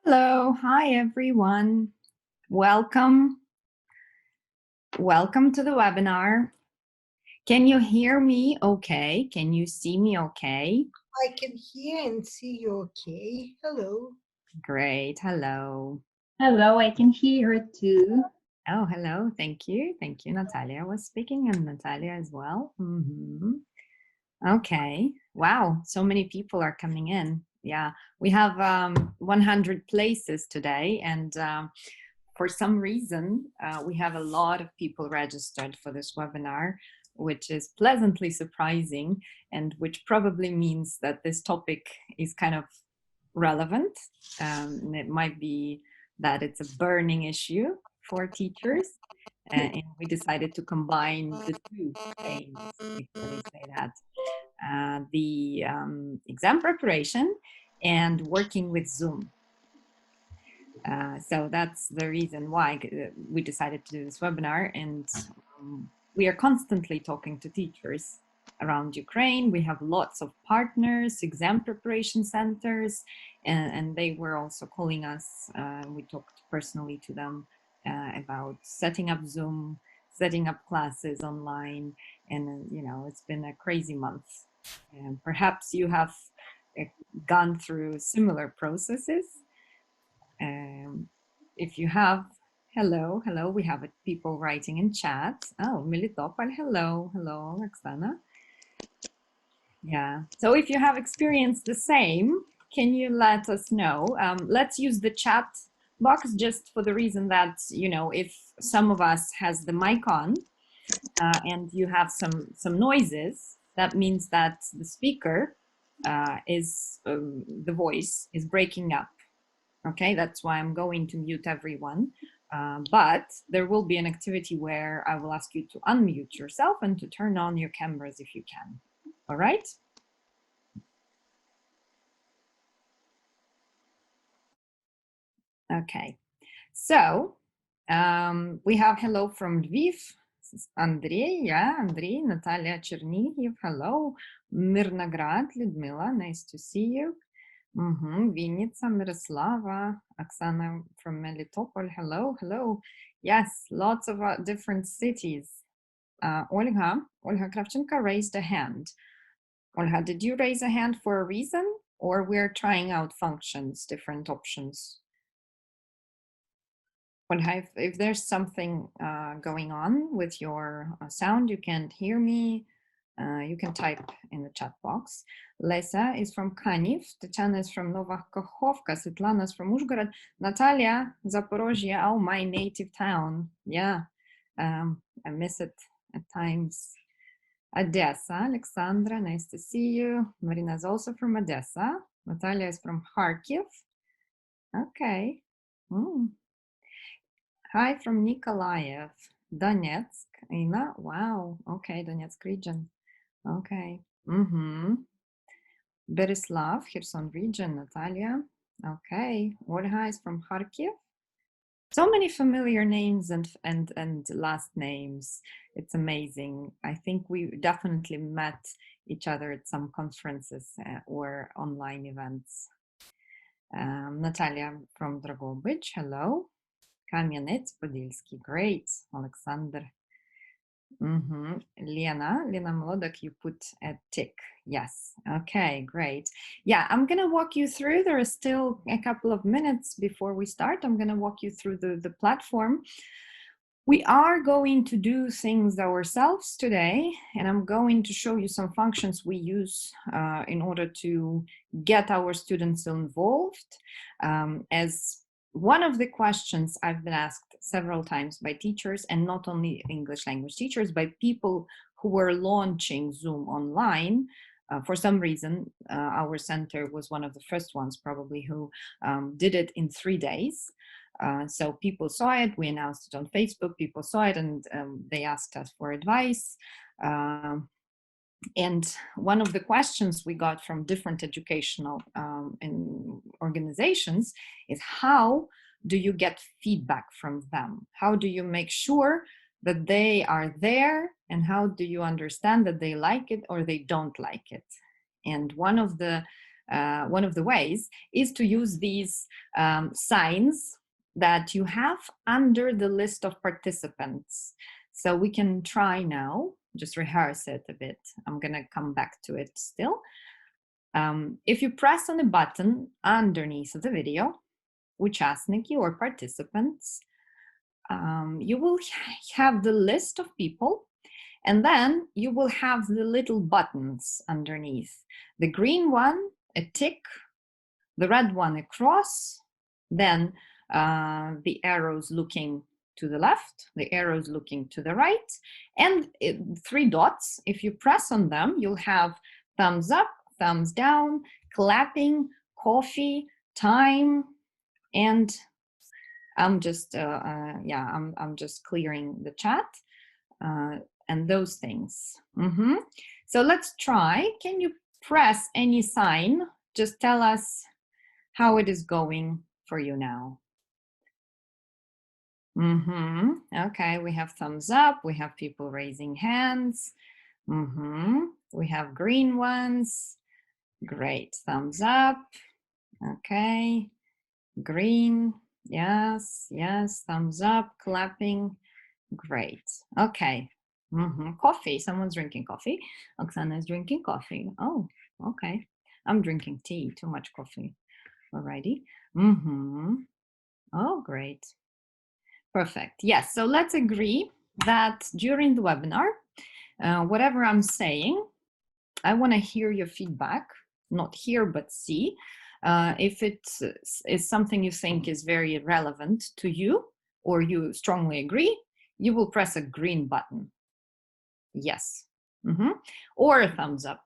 Hello, hi everyone. Welcome. Welcome to the webinar. Can you hear me okay? Can you see me okay? I can hear and see you okay. Hello. Great. Hello. Hello, I can hear it too. Oh, hello. Thank you. Thank you. Natalia was speaking and Natalia as well. Okay. Wow. So many people are coming in. Yeah. We have 100 places today and for some reason, we have a lot of people registered for this webinar, which is pleasantly surprising and which probably means that this topic is kind of relevant. And it might be that it's a burning issue for teachers. And we decided to combine the two aims, if they say that. The exam preparation and working with Zoom. So that's the reason why we decided to do this webinar, and we are constantly talking to teachers around Ukraine. We have lots of partners, exam preparation centers, and they were also calling us. We talked personally to them about setting up Zoom, setting up classes online, and it's been a crazy month. And perhaps you have gone through similar processes. If you have, hello, we have people writing in chat. Oh, Melitopol, hello, Oksana. Yeah, so if you have experienced the same, can you let us know? Let's use the chat box just for the reason that, if some of us has the mic on and you have some noises, that means that the speaker the voice is breaking up. Okay, that's why I'm going to mute everyone. But there will be an activity where I will ask you to unmute yourself and to turn on your cameras if you can. All right? Okay, so we have hello from Lviv, Andrei, Andrei, Natalia Chernihiv, hello, Mirnograd, Ludmila, nice to see you. Vinnytsia, Miroslava, Oksana from Melitopol, hello. Yes, lots of different cities. Olga Kravchenko raised a hand. Olga, did you raise a hand for a reason, or we're trying out functions, different options? Olga, if there's something going on with your sound, you can't hear me, you can type in the chat box. Lesa is from Kaniv, Tatiana is from Nova Kakhovka, Svetlana is from Uzhgorod, Natalia, Zaporozhye, oh, my native town. Yeah, I miss it at times. Odessa, Alexandra, nice to see you. Marina is also from Odessa. Natalia is from Kharkiv. Okay. Hi from Nikolaev, Donetsk. Ina, wow. Okay, Donetsk region. Okay. Berislav, Kherson region, Natalia. Okay. Olga is from Kharkiv. So many familiar names and last names. It's amazing. I think we definitely met each other at some conferences or online events. Natalia from Dragobych, hello. Kamianets-Podilsky, great. Alexander. Lena Molodok, you put a tick. Yes. Okay, great. Yeah, I'm going to walk you through. There is still a couple of minutes before we start. I'm going to walk you through the platform. We are going to do things ourselves today, and I'm going to show you some functions we use in order to get our students involved. As one of the questions I've been asked several times by teachers, and not only English language teachers, by people who were launching Zoom online. For some reason, our center was one of the first ones probably who did it in 3 days. So people saw it, we announced it on Facebook, people saw it, and they asked us for advice. And one of the questions we got from different educational organizations is, how do you get feedback from them? How do you make sure that they are there, and how do you understand that they like it or they don't like it? And one of the one of the ways is to use these signs that you have under the list of participants. So we can try now, just rehearse it a bit. I'm gonna come back to it still. If you press on a button underneath the video, учасники or participants, you will have the list of people, and then you will have the little buttons underneath. The green one, a tick, the red one, a cross, then the arrows looking to the left, the arrows looking to the right, and 3 dots. If you press on them, you'll have thumbs up, thumbs down, clapping, coffee, time, and I'm just I'm just clearing the chat and those things. So let's try. Can you press any sign? Just tell us how it is going for you now. Okay, we have thumbs up, we have people raising hands. We have green ones. Great, thumbs up. Okay, green. Yes, thumbs up, clapping. Great. Okay. Coffee. Someone's drinking coffee. Oksana is drinking coffee. Oh, okay. I'm drinking tea. Too much coffee already. Oh, great. Perfect. Yes. So let's agree that during the webinar, whatever I'm saying, I want to hear your feedback. Not hear, but see. If it is something you think is very relevant to you, or you strongly agree, you will press a green button. Yes. Or a thumbs up.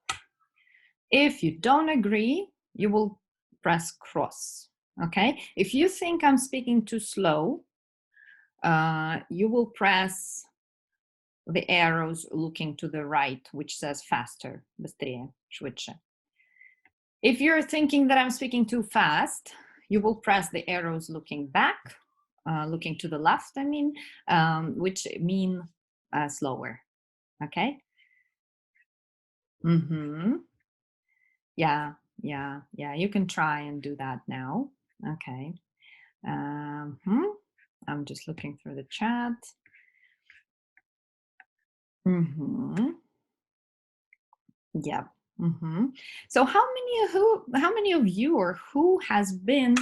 If you don't agree, you will press cross. Okay? If you think I'm speaking too slow, you will press the arrows looking to the right, which says faster, быстрее, швидше. If you're thinking that I'm speaking too fast, you will press the arrows looking back, looking to the left, I mean, which mean slower. Okay? Yeah, you can try and do that now. Okay. I'm just looking through the chat. Yeah. So how many of you or who has been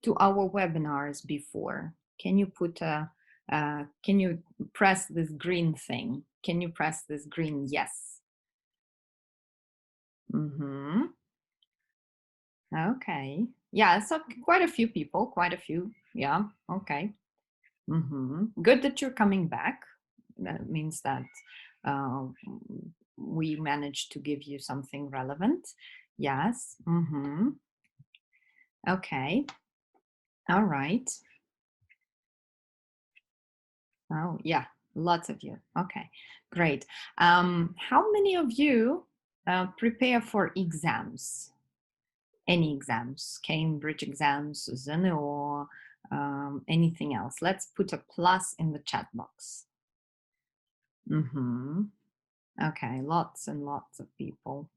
to our webinars before? Can you put can you press this green thing? Can you press this green yes? Okay. Yeah, so quite a few people, quite a few. Yeah, okay. Good that you're coming back. That means that we managed to give you something relevant. Yes. Okay. All right. Oh, yeah. Lots of you. Okay, great. How many of you prepare for exams? Any exams? Cambridge exams, ZNO, anything else? Let's put a plus in the chat box. Okay, lots and lots of people.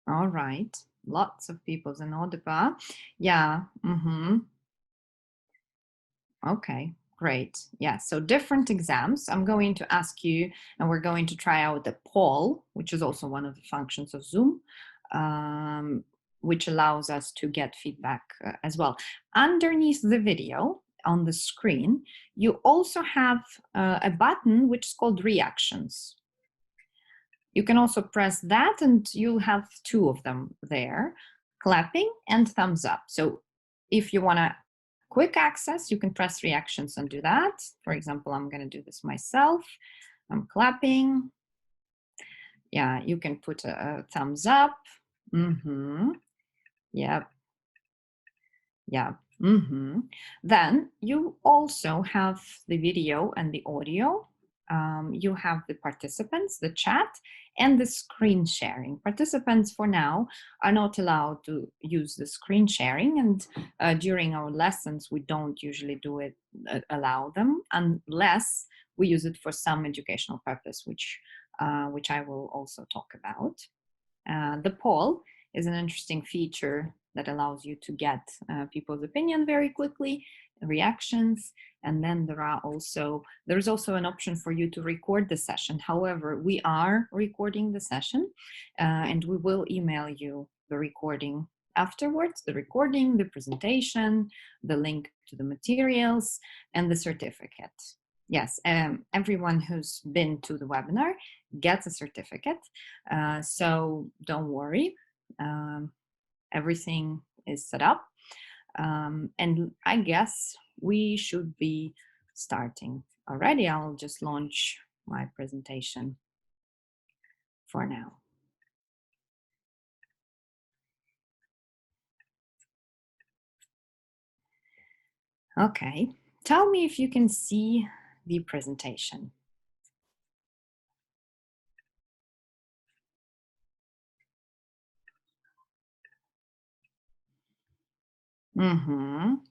All right, lots of people. ZNO, yeah. Okay, great. Yeah, so different exams. I'm going to ask you, and we're going to try out the poll, which is also one of the functions of Zoom, which allows us to get feedback as well. Underneath the video on the screen, you also have a button which is called reactions. You can also press that and you'll have 2 of them there, clapping and thumbs up. So if you want to quick access, you can press reactions and do that. For example, I'm going to do this myself. I'm clapping. Yeah, you can put a thumbs up. Yep. Yeah. Then you also have the video and the audio. You have the participants, the chat, and the screen sharing. Participants for now are not allowed to use the screen sharing, and during our lessons we don't usually do it, allow them, unless we use it for some educational purpose, which I will also talk about. The poll is an interesting feature that allows you to get people's opinion very quickly, reactions, and then there's also an option for you to record the session. However, we are recording the session and we will email you the recording afterwards, the recording, the presentation, the link to the materials, and the certificate. Yes, everyone who's been to the webinar gets a certificate, so don't worry, everything is set up, and I guess we should be starting already. I'll just launch my presentation for now. Okay, tell me if you can see the presentation.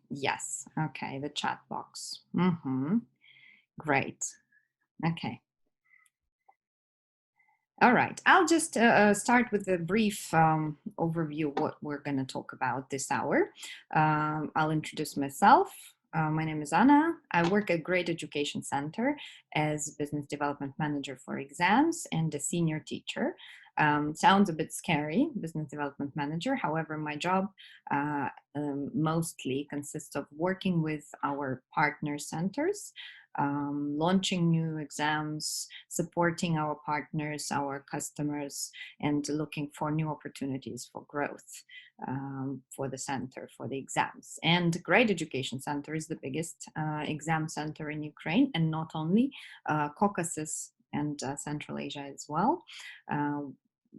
Yes, okay, the chat box. Great, okay. All right, I'll just start with a brief overview of what we're going to talk about this hour. I'll introduce myself. My name is Anna. I work at Great Education Center as Business Development Manager for exams and a senior teacher. Sounds a bit scary, Business Development Manager. However, my job mostly consists of working with our partner centers, launching new exams, supporting our partners, our customers, and looking for new opportunities for growth for the center, for the exams. And Great Education Center is the biggest exam center in Ukraine, and not only Caucasus and Central Asia as well.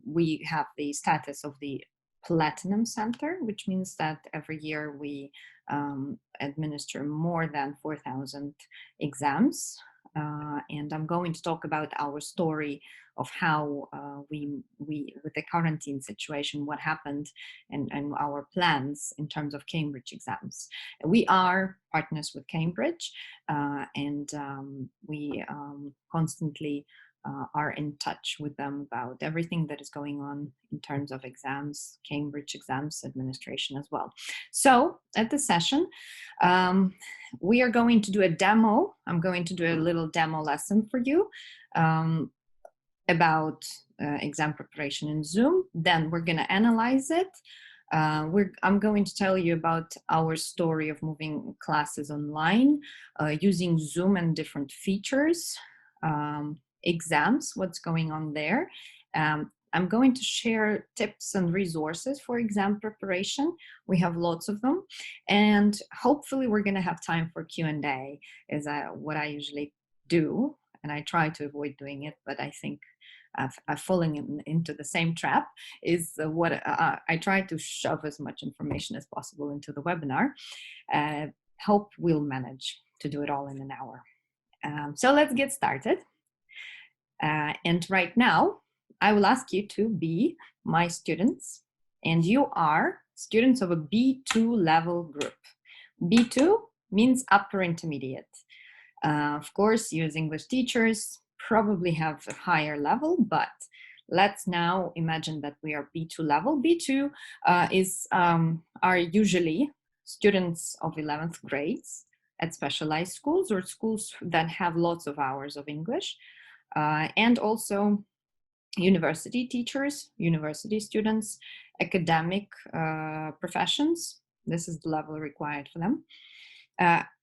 We have the status of the Platinum Center, which means that every year we administer more than 4,000 exams. And I'm going to talk about our story of how we with the quarantine situation, what happened, and our plans in terms of Cambridge exams. We are partners with Cambridge, and we constantly are in touch with them about everything that is going on in terms of exams, Cambridge exams administration as well. So at the session, we are going to do a demo. I'm going to do a little demo lesson for you about exam preparation in Zoom. Then we're going to analyze it. I'm going to tell you about our story of moving classes online using Zoom and different features. Exams, what's going on there. I'm going to share tips and resources for exam preparation. We have lots of them, and hopefully we're going to have time for Q&A, is what I usually do, and I try to avoid doing it, but I think I've fallen into the same trap, is what I try to shove as much information as possible into the webinar. Hope we'll manage to do it all in an hour. So let's get started. And right now, I will ask you to be my students, and you are students of a B2 level group. B2 means upper intermediate. Of course, you as English teachers probably have a higher level, but let's now imagine that we are B2 level. B2 are usually students of 11th grades at specialized schools or schools that have lots of hours of English. And also university teachers, university students, academic professions. This is the level required for them.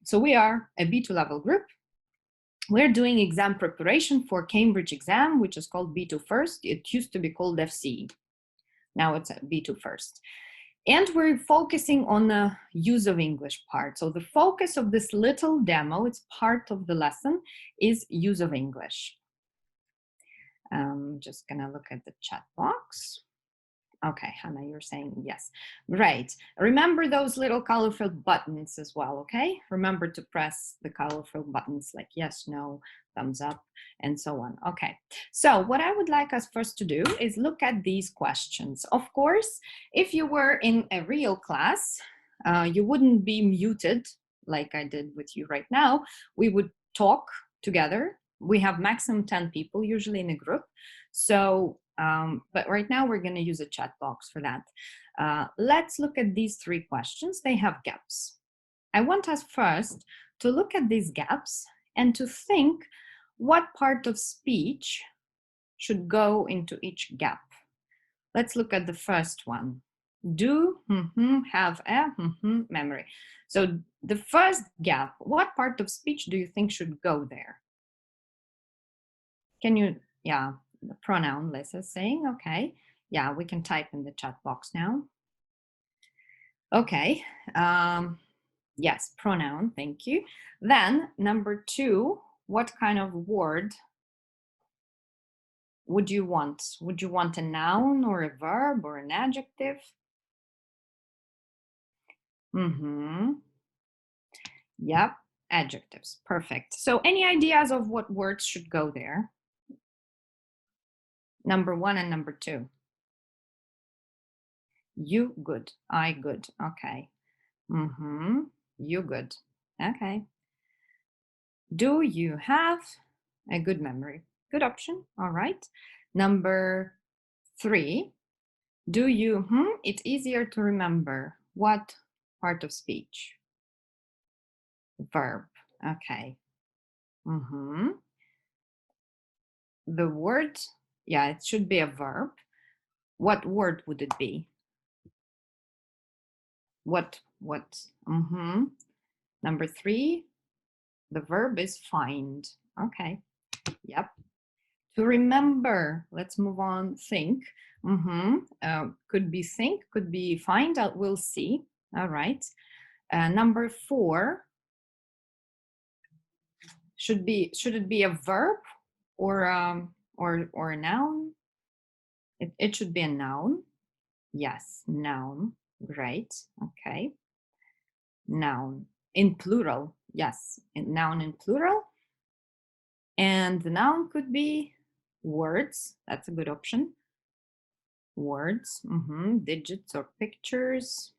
So we are a B2 level group. We're doing exam preparation for Cambridge exam, which is called B2 First. It used to be called FCE. Now it's a B2 First. And we're focusing on the use of English part. So the focus of this little demo, it's part of the lesson, is use of English. I'm just gonna look at the chat box. Okay, Hannah, you're saying yes. Great. Remember those little colorful buttons as well, okay? Remember to press the colorful buttons like yes, no, thumbs up, and so on. Okay, so what I would like us first to do is look at these questions. Of course, if you were in a real class, you wouldn't be muted like I did with you right now. We would talk together. We have maximum 10 people usually in a group. So But right now we're going to use a chat box for that. Let's look at these 3 questions. They have gaps. I want us first to look at these gaps and to think what part of speech should go into each gap. Let's look at the first one. Do, have a, memory. So the first gap, what part of speech do you think should go there? Can you, yeah, the pronoun, Lisa's saying, okay. Yeah, we can type in the chat box now. Okay, yes, pronoun, thank you. Then number 2, what kind of word would you want? Would you want a noun or a verb or an adjective? Yep, adjectives, perfect. So any ideas of what words should go there? Number 1 and number 2. You, good. I, good. Okay. You, good. Okay. Do you have a good memory? Good option. All right. Number 3. Do you, it's easier to remember. What part of speech? Verb. Okay. The word, yeah, it should be a verb. What word would it be? What? Number 3, the verb is find. Okay. Yep. To remember, let's move on. Think. Could be think, could be find. We'll see. All right. Number 4. Should it be a verb or a noun? It should be a noun. Yes, noun. Great. Okay. Noun in plural. Yes, noun in plural. And the noun could be words. That's a good option. Words, digits or pictures,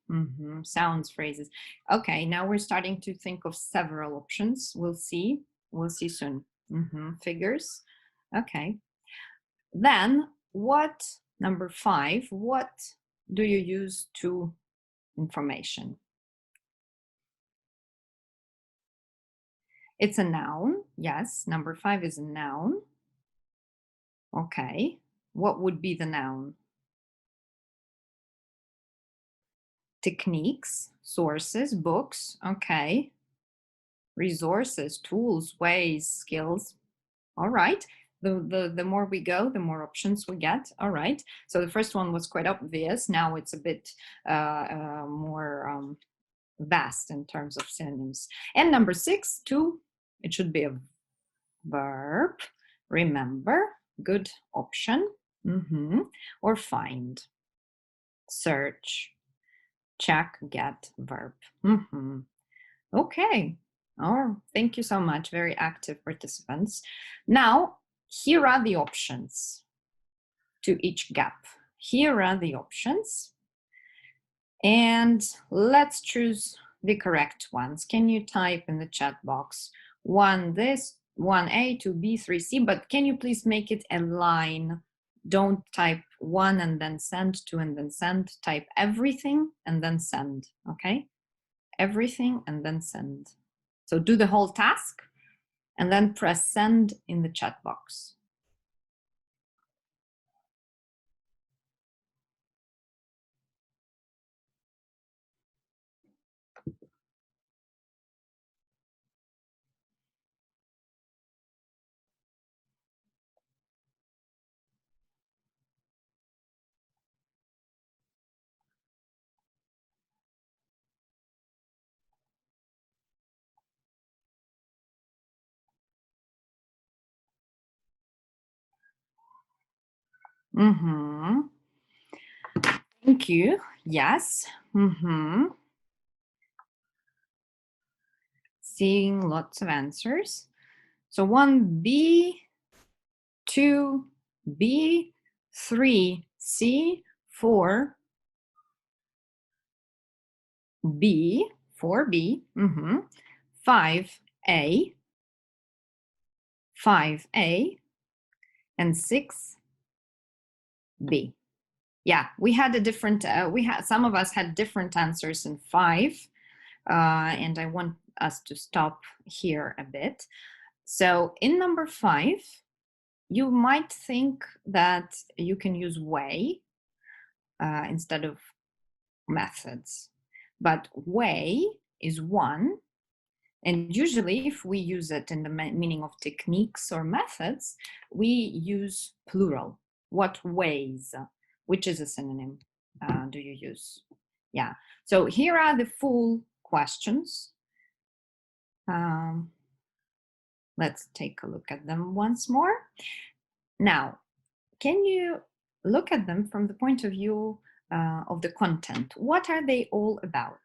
sounds, phrases. Okay, now we're starting to think of several options. We'll see soon. Figures. Okay. Then what, number 5, what do you use to information? It's a noun. Yes, number 5 is a noun. Okay. What would be the noun? Techniques, sources, books. Okay. Resources, tools, ways, skills. All right. The more we go, the more options we get. All right. So the first one was quite obvious. Now it's a bit more vast in terms of synonyms. And number 6, to, it should be a verb. Remember, good option. Or find, search, check, get, verb. Okay. Oh, thank you so much. Very active participants. Now, here are the options to each gap. Here are the options. And let's choose the correct ones. Can you type in the chat box 1 this, 1A, 2B, 3C, but can you please make it a line? Don't type 1 and then send, 2 and then send. Type everything and then send, okay? Everything and then send. So do the whole task and then press send in the chat box. Thank you. Yes. Seeing lots of answers. So 1B, 2B, 3C, 4B, 4B, 5A, 5A, and 6 B. Yeah, we had a different, some of us had different answers in 5, and I want us to stop here a bit. So in number 5, you might think that you can use way instead of methods, but way is one, and usually if we use it in the meaning of techniques or methods, we use plural. What ways? Which is a synonym do you use? Yeah, so here are the full questions. Let's take a look at them once more. Now, can you look at them from the point of view of the content? What are they all about?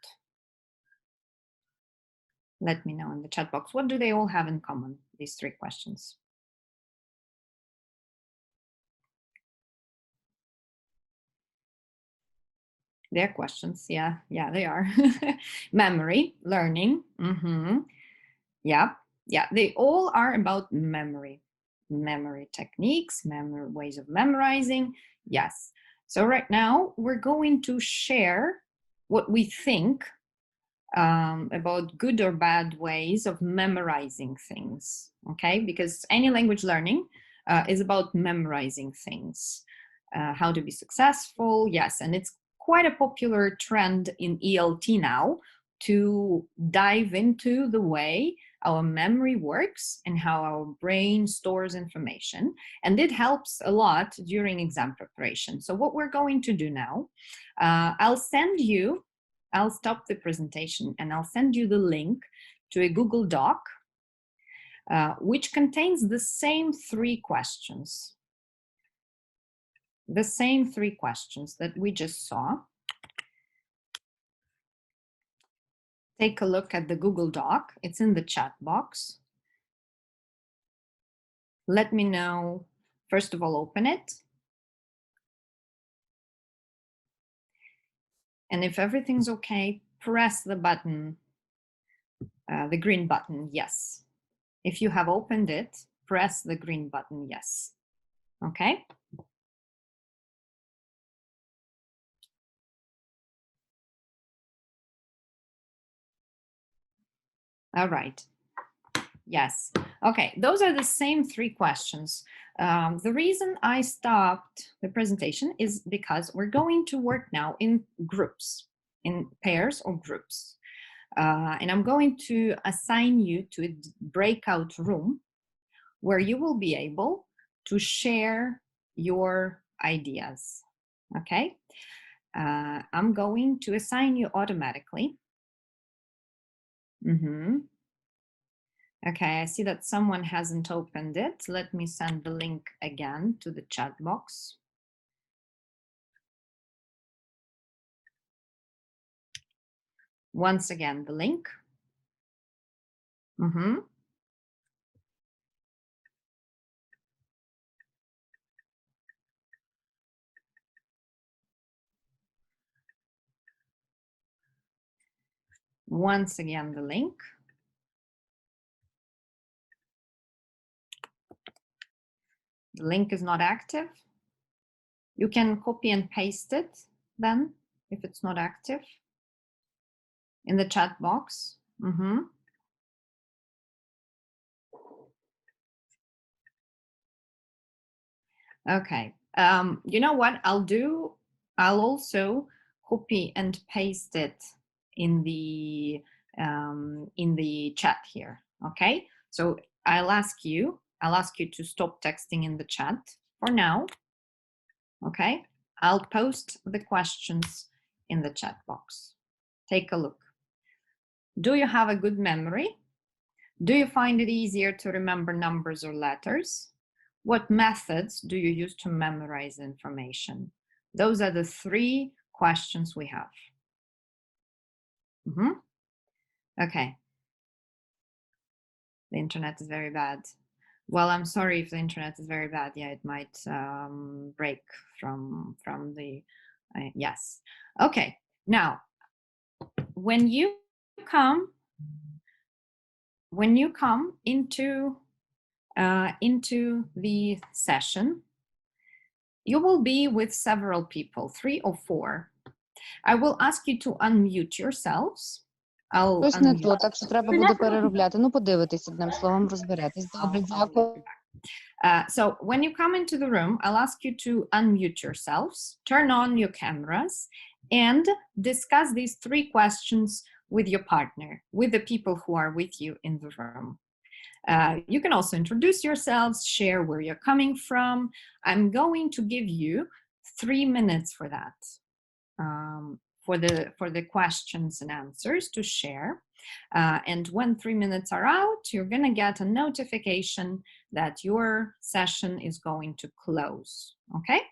Let me know in the chat box. What do they all have in common, these 3 questions? They're questions, yeah, they are. Memory, learning, yeah, they all are about memory. Memory techniques, memory ways of memorizing, yes. So right now, we're going to share what we think about good or bad ways of memorizing things, okay? Because any language learning is about memorizing things. How to be successful, yes, and it's quite a popular trend in ELT now to dive into the way our memory works and how our brain stores information. And it helps a lot during exam preparation. So what we're going to do now, I'll stop the presentation and I'll send you the link to a Google Doc, which contains the same 3 questions. The same 3 questions that we just saw. Take a look at the Google Doc. It's in the chat box. Let me know, first of all, open it. And if everything's okay, press the button, the green button, yes. If you have opened it, press the green button, yes. Okay? All right. Yes. Okay, those are the same 3 questions. The reason I stopped the presentation is because we're going to work now in groups, in pairs or groups. And I'm going to assign you to a breakout room where you will be able to share your ideas, okay? I'm going to assign you automatically. Okay, I see that someone hasn't opened it. Let me send the link again to the chat box. Once again, the link. Once again, the link. The link is not active. You can copy and paste it then, if it's not active, in the chat box. Okay, you know what I'll do? I'll also copy and paste it in the chat here, okay? So I'll ask you to stop texting in the chat for now, okay? I'll post the questions in the chat box. Take a look. Do you have a good memory? Do you find it easier to remember numbers or letters? What methods do you use to memorize information? Those are the 3 questions we have. Okay. The internet is very bad. Well, I'm sorry if the internet is very bad. Yeah, it might break from the, yes. Okay, now, when you come into the session, you will be with several people, 3 or 4. I will ask you to unmute yourselves. I'll Щось не то, unmute. так що треба буде переробляти. Ну, подивитись, одним словом, розберетесь. Добре, I'll дякую. get you back. So when you come into the room, I'll ask you to unmute yourselves, turn on your cameras, and discuss these 3 questions with your partner, with the people who are with you in the room. You can also introduce yourselves, share where you're coming from. I'm going to give you 3 minutes for that, for the questions and answers to share. And when 3 minutes are out, you're going to get a notification that your session is going to close. Okay?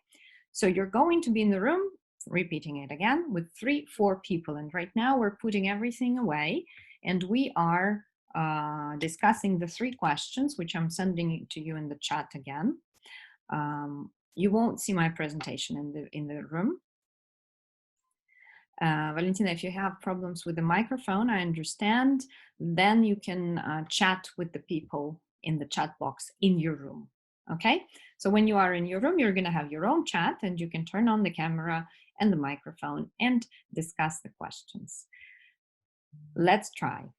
So you're going to be in the room, repeating it again, with 3, 4 people. And right now we're putting everything away and we are discussing the 3 questions, which I'm sending to you in the chat again. You won't see my presentation in the room. Valentina, if you have problems with the microphone, I understand, then you can chat with the people in the chat box in your room. Okay? So when you are in your room, you're going to have your own chat and you can turn on the camera and the microphone and discuss the questions. Let's try.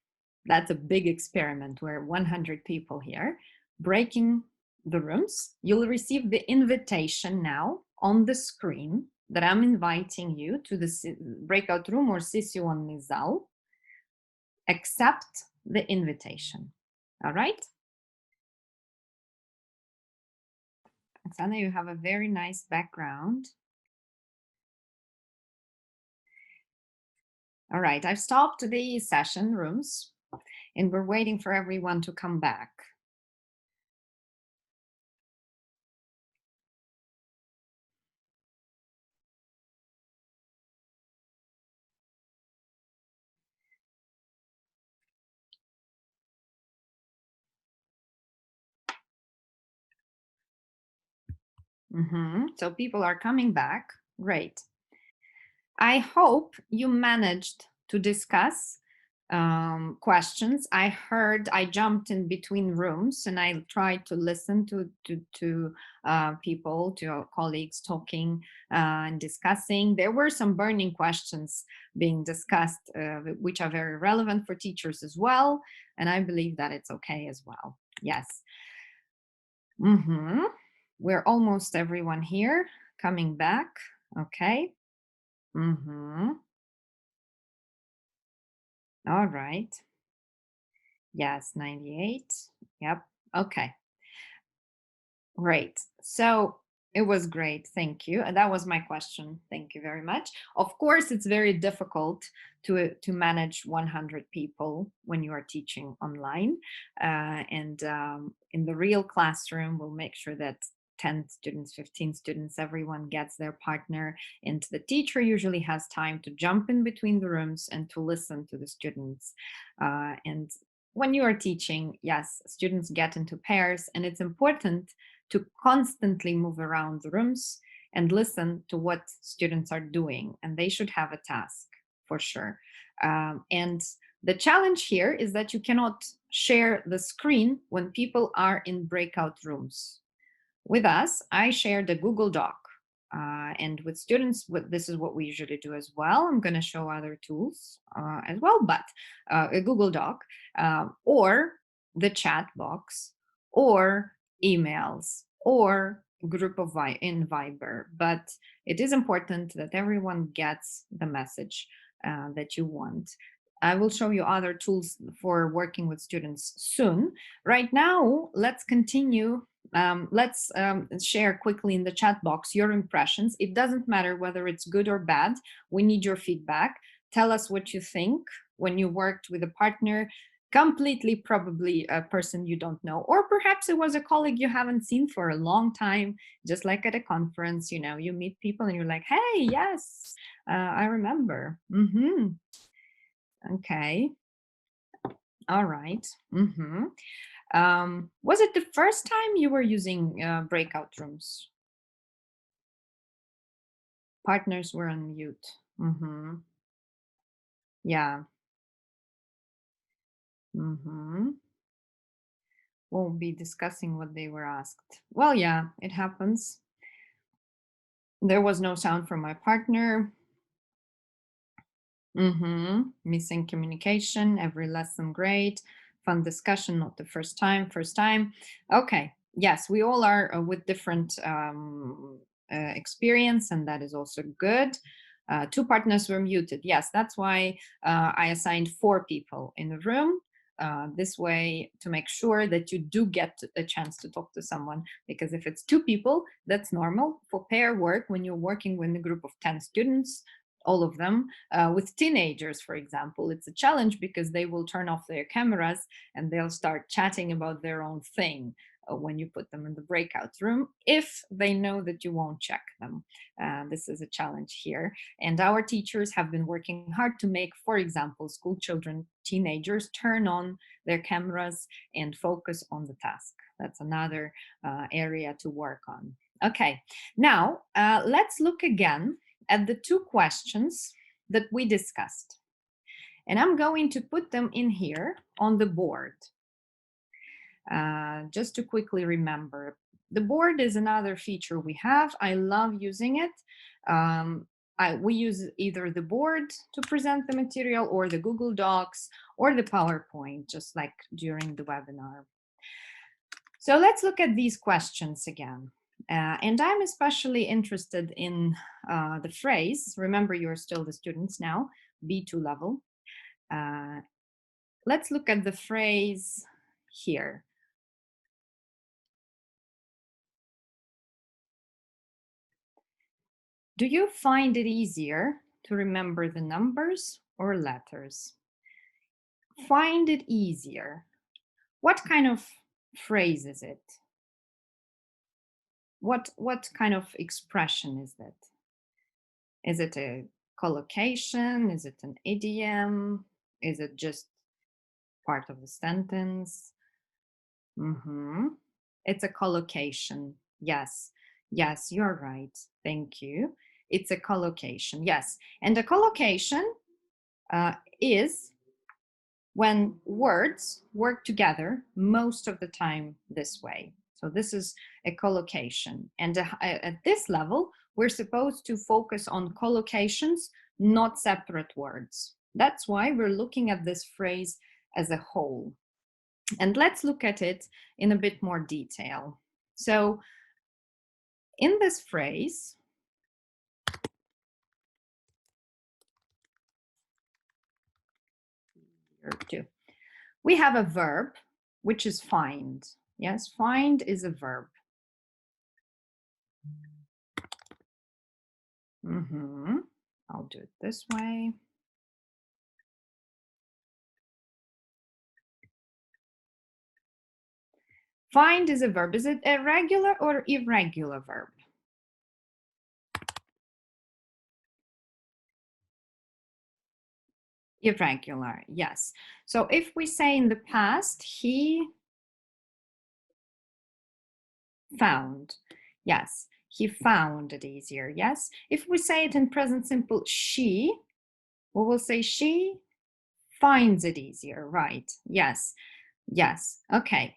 That's a big experiment. We're 100 people here, breaking the rooms. You'll receive the invitation now on the screen that I'm inviting you to the breakout room or сесійний зал. Accept the invitation. All right? Oksana, you have a very nice background. All right, I've stopped the session rooms and we're waiting for everyone to come back. So people are coming back. Great. I hope you managed to discuss questions. I jumped in between rooms and I tried to listen to people, to our colleagues talking and discussing. There were some burning questions being discussed, which are very relevant for teachers as well. And I believe that it's okay as well. Yes. We're almost everyone here coming back. Okay. All right. Yes, 98. Yep. Okay. Great. So it was great. Thank you. And that was my question. Thank you very much. Of course, it's very difficult to manage 100 people when you are teaching online. And in the real classroom, we'll make sure that 10 students, 15 students, everyone gets their partner, and the teacher usually has time to jump in between the rooms and to listen to the students. And when you are teaching, yes, students get into pairs, and it's important to constantly move around the rooms and listen to what students are doing, and they should have a task for sure. And the challenge here is that you cannot share the screen when people are in breakout rooms. With us, I shared a Google Doc, and with students, this is what we usually do as well. I'm going to show other tools as well, but a Google Doc or the chat box or emails or group of in Viber. But it is important that everyone gets the message that you want. I will show you other tools for working with students soon. Right now, let's continue. Let's share quickly in the chat box your impressions. It doesn't matter whether it's good or bad. We need your feedback. Tell us what you think when you worked with a partner, completely probably a person you don't know, or perhaps it was a colleague you haven't seen for a long time, just like at a conference, you know, you meet people and you're like, hey, yes, I remember. Okay. All right. Was it the first time you were using breakout rooms? Partners were on mute. Yeah. We'll be discussing what they were asked. Well, yeah, it happens. There was no sound from my partner. Missing communication, every lesson great. Fun discussion, not the first time. Okay, yes, we all are with different experience, and that is also good. 2 partners were muted. Yes, that's why I assigned 4 people in the room. This way to make sure that you do get a chance to talk to someone, because if it's 2 people, that's normal. For pair work, when you're working with a group of 10 students, all of them, with teenagers, for example, it's a challenge because they will turn off their cameras and they'll start chatting about their own thing when you put them in the breakout room, if they know that you won't check them. This is a challenge here. And our teachers have been working hard to make, for example, school children, teenagers, turn on their cameras and focus on the task. That's another area to work on. Okay, now let's look again at the 2 questions that we discussed. And I'm going to put them in here on the board. Just to quickly remember, the board is another feature we have. I love using it. We use either the board to present the material, or the Google Docs, or the PowerPoint, just like during the webinar. So let's look at these questions again. And I'm especially interested in the phrase, remember you're still the students now, B2 level. Let's look at the phrase here. Do you find it easier to remember the numbers or letters? Find it easier. What kind of phrase is it? What kind of expression is that? Is it a collocation? Is it an idiom? Is it just part of the sentence? It's a collocation. Yes, you're right. Thank you. It's a collocation. Yes, and a collocation is when words work together most of the time this way. So this is a collocation. And at this level, we're supposed to focus on collocations, not separate words. That's why we're looking at this phrase as a whole. And let's look at it in a bit more detail. So in this phrase, we have a verb, which is find. Yes, find is a verb. I'll do it this way. Find is a verb. Is it a regular or irregular verb? Irregular, yes. So if we say in the past, he found, yes, he found it easier, yes. If we say it in present simple, she, we will say she finds it easier, right? Yes, okay.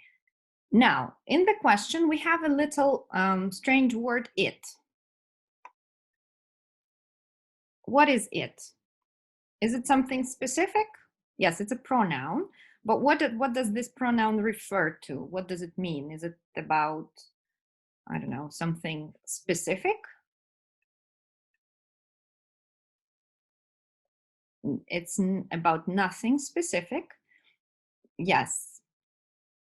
Now, in the question, we have a little strange word, it. What is it? Is it something specific? Yes, it's a pronoun. But what does this pronoun refer to? What does it mean? Is it about, I don't know, something specific? It's about nothing specific. Yes.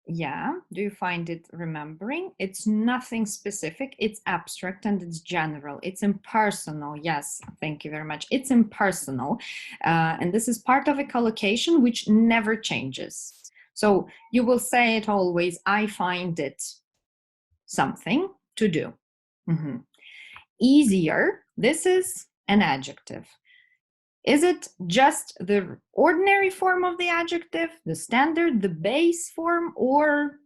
Yeah. Do you find it remembering? It's nothing specific. It's abstract and it's general. It's impersonal. Yes. Thank you very much. It's impersonal. And this is part of a collocation which never changes. So you will say it always, I find it something to do. Easier. This is an adjective. Is it just the ordinary form of the adjective, the standard, the base form, or?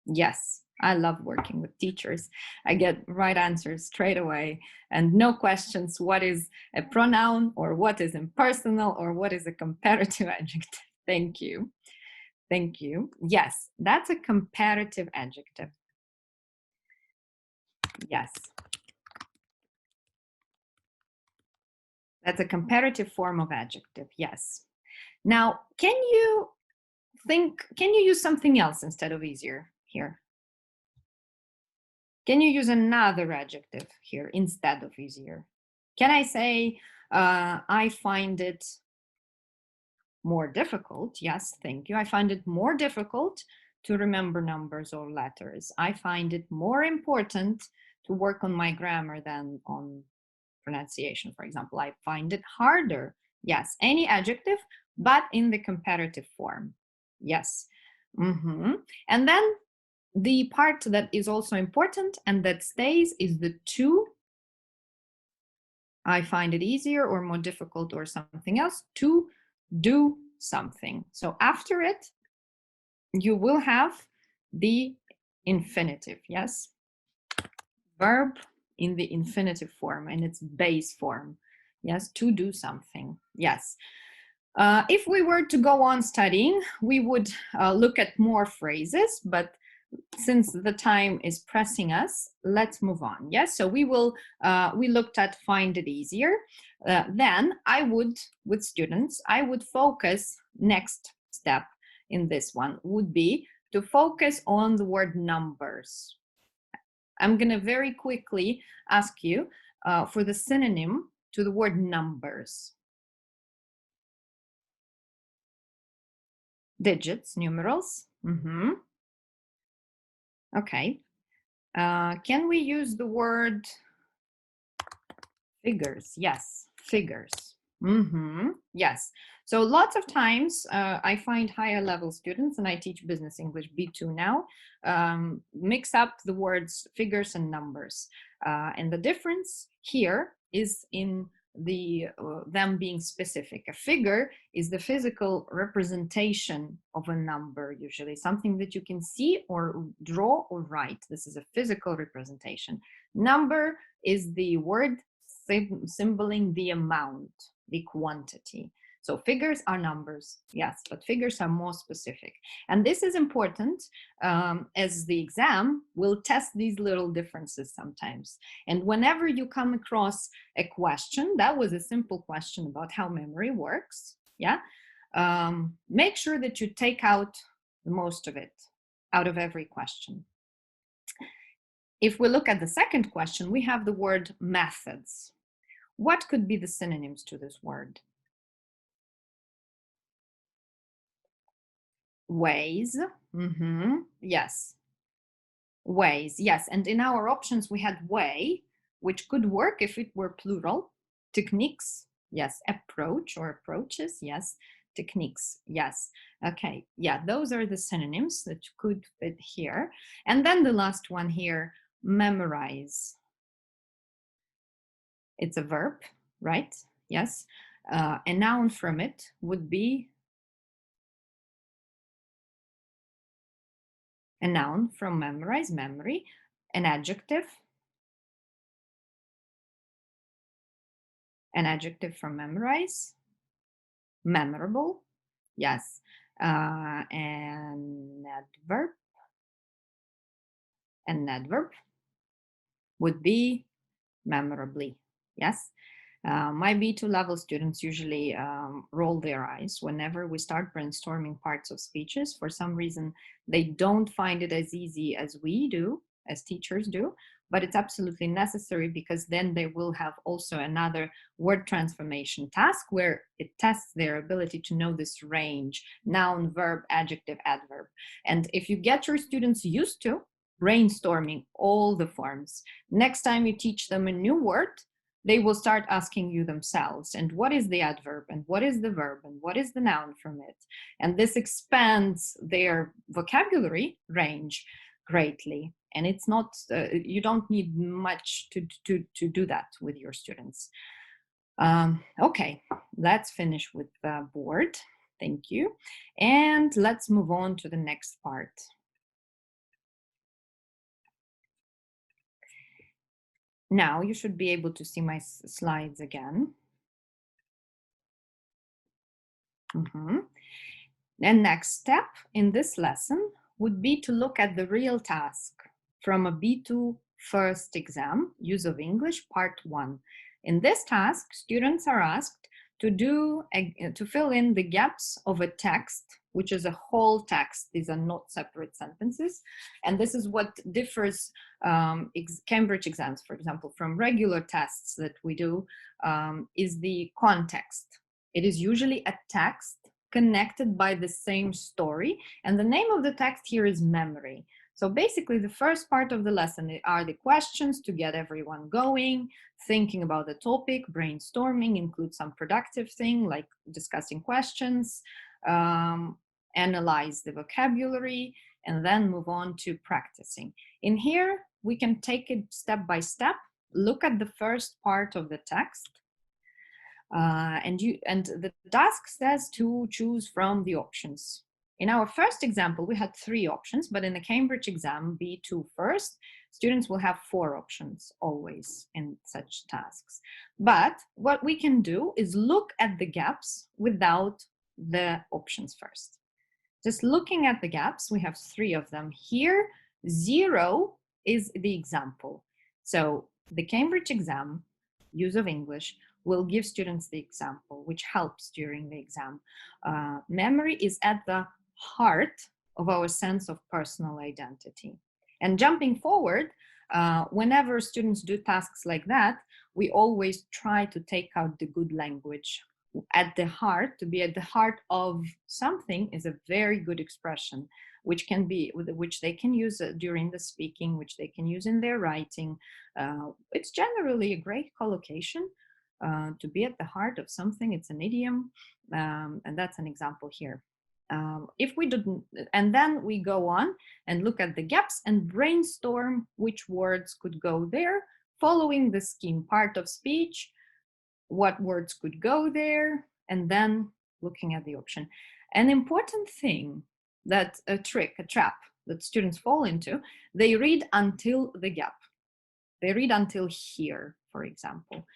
Yes, I love working with teachers. I get right answers straight away and no questions. What is a pronoun, or what is impersonal, or what is a comparative adjective? Thank you. Thank you. Yes, that's a comparative adjective. Yes. That's a comparative form of adjective, yes. Now, can you use something else instead of easier here? Can you use another adjective here instead of easier? Can I say, I find it more difficult? Yes, thank you. I find it more difficult to remember numbers or letters. I find it more important to work on my grammar than on pronunciation, for example. I find it harder. Yes, any adjective, but in the comparative form. Yes. And then the part that is also important and that stays is the to. I find it easier or more difficult or something else to do something. So after it, you will have the infinitive, yes? Verb in the infinitive form, in its base form, yes? To do something, yes. If we were to go on studying, we would look at more phrases, but since the time is pressing us, let's move on. Yes, so we looked at find it easier. Then I would, with students, I would focus, next step in this one would be to focus on the word numbers. I'm going to very quickly ask you for the synonym to the word numbers. Digits, numerals. Okay. Can we use the word figures? Yes, figures. Yes. So lots of times I find higher level students, and I teach business English B2 now, mix up the words figures and numbers. And the difference here is in them being specific. A figure is the physical representation of a number, usually something that you can see or draw or write. This is a physical representation. Number is the word symboling the amount, the quantity. So figures are numbers, yes, but figures are more specific. And this is important as the exam will test these little differences sometimes. And whenever you come across a question, that was a simple question about how memory works, yeah, make sure that you take out the most of it out of every question. If we look at the second question, we have the word methods. What could be the synonyms to this word? Ways, yes. Ways, yes. And in our options, we had way, which could work if it were plural. Techniques, yes. Approach or approaches, yes. Techniques, yes. Okay, yeah, those are the synonyms that could fit here. And then the last one here, memorize. It's a verb, right? Yes. A noun from it would be a noun from memorize, memory, an adjective from memorize, memorable, yes, an adverb would be memorably, yes. My B2 level students usually roll their eyes whenever we start brainstorming parts of speeches. For some reason, they don't find it as easy as we do, as teachers do, but it's absolutely necessary because then they will have also another word transformation task where it tests their ability to know this range, noun, verb, adjective, adverb. And if you get your students used to brainstorming all the forms, next time you teach them a new word, they will start asking you themselves, and what is the adverb, and what is the verb, and what is the noun from it? And this expands their vocabulary range greatly. And it's not, you don't need much to do that with your students. Okay, let's finish with the board. Thank you. And let's move on to the next part. Now you should be able to see my slides again. The next step in this lesson would be to look at the real task from a B2 first exam, Use of English, Part 1. In this task, students are asked to fill in the gaps of a text, which is a whole text. These are not separate sentences. And this is what differs Cambridge exams, for example, from regular tests that we do, is the context. It is usually a text connected by the same story. And the name of the text here is memory. So basically, the first part of the lesson are the questions to get everyone going, thinking about the topic, brainstorming, include some productive thing like discussing questions, analyze the vocabulary, and then move on to practicing. In here, we can take it step by step, look at the first part of the text, and the task says to choose from the options. In our first example, we had 3 options, but in the Cambridge exam, B2 first, students will have 4 options always in such tasks. But what we can do is look at the gaps without the options first. Just looking at the gaps, we have 3 of them here. 0 is the example. So the Cambridge exam, use of English, will give students the example, which helps during the exam. Memory is at the heart of our sense of personal identity. And jumping forward, whenever students do tasks like that, we always try to take out the good language. At the heart, to be at the heart of something is a very good expression, which they can use during the speaking, which they can use in their writing. It's generally a great collocation. To be at the heart of something, it's an idiom, and that's an example here. If we didn't, and then we go on and look at the gaps and brainstorm which words could go there, following the scheme: part of speech, what words could go there, and then looking at the option. An important thing, that a trap that students fall into, they read until the gap. They read until here, for example.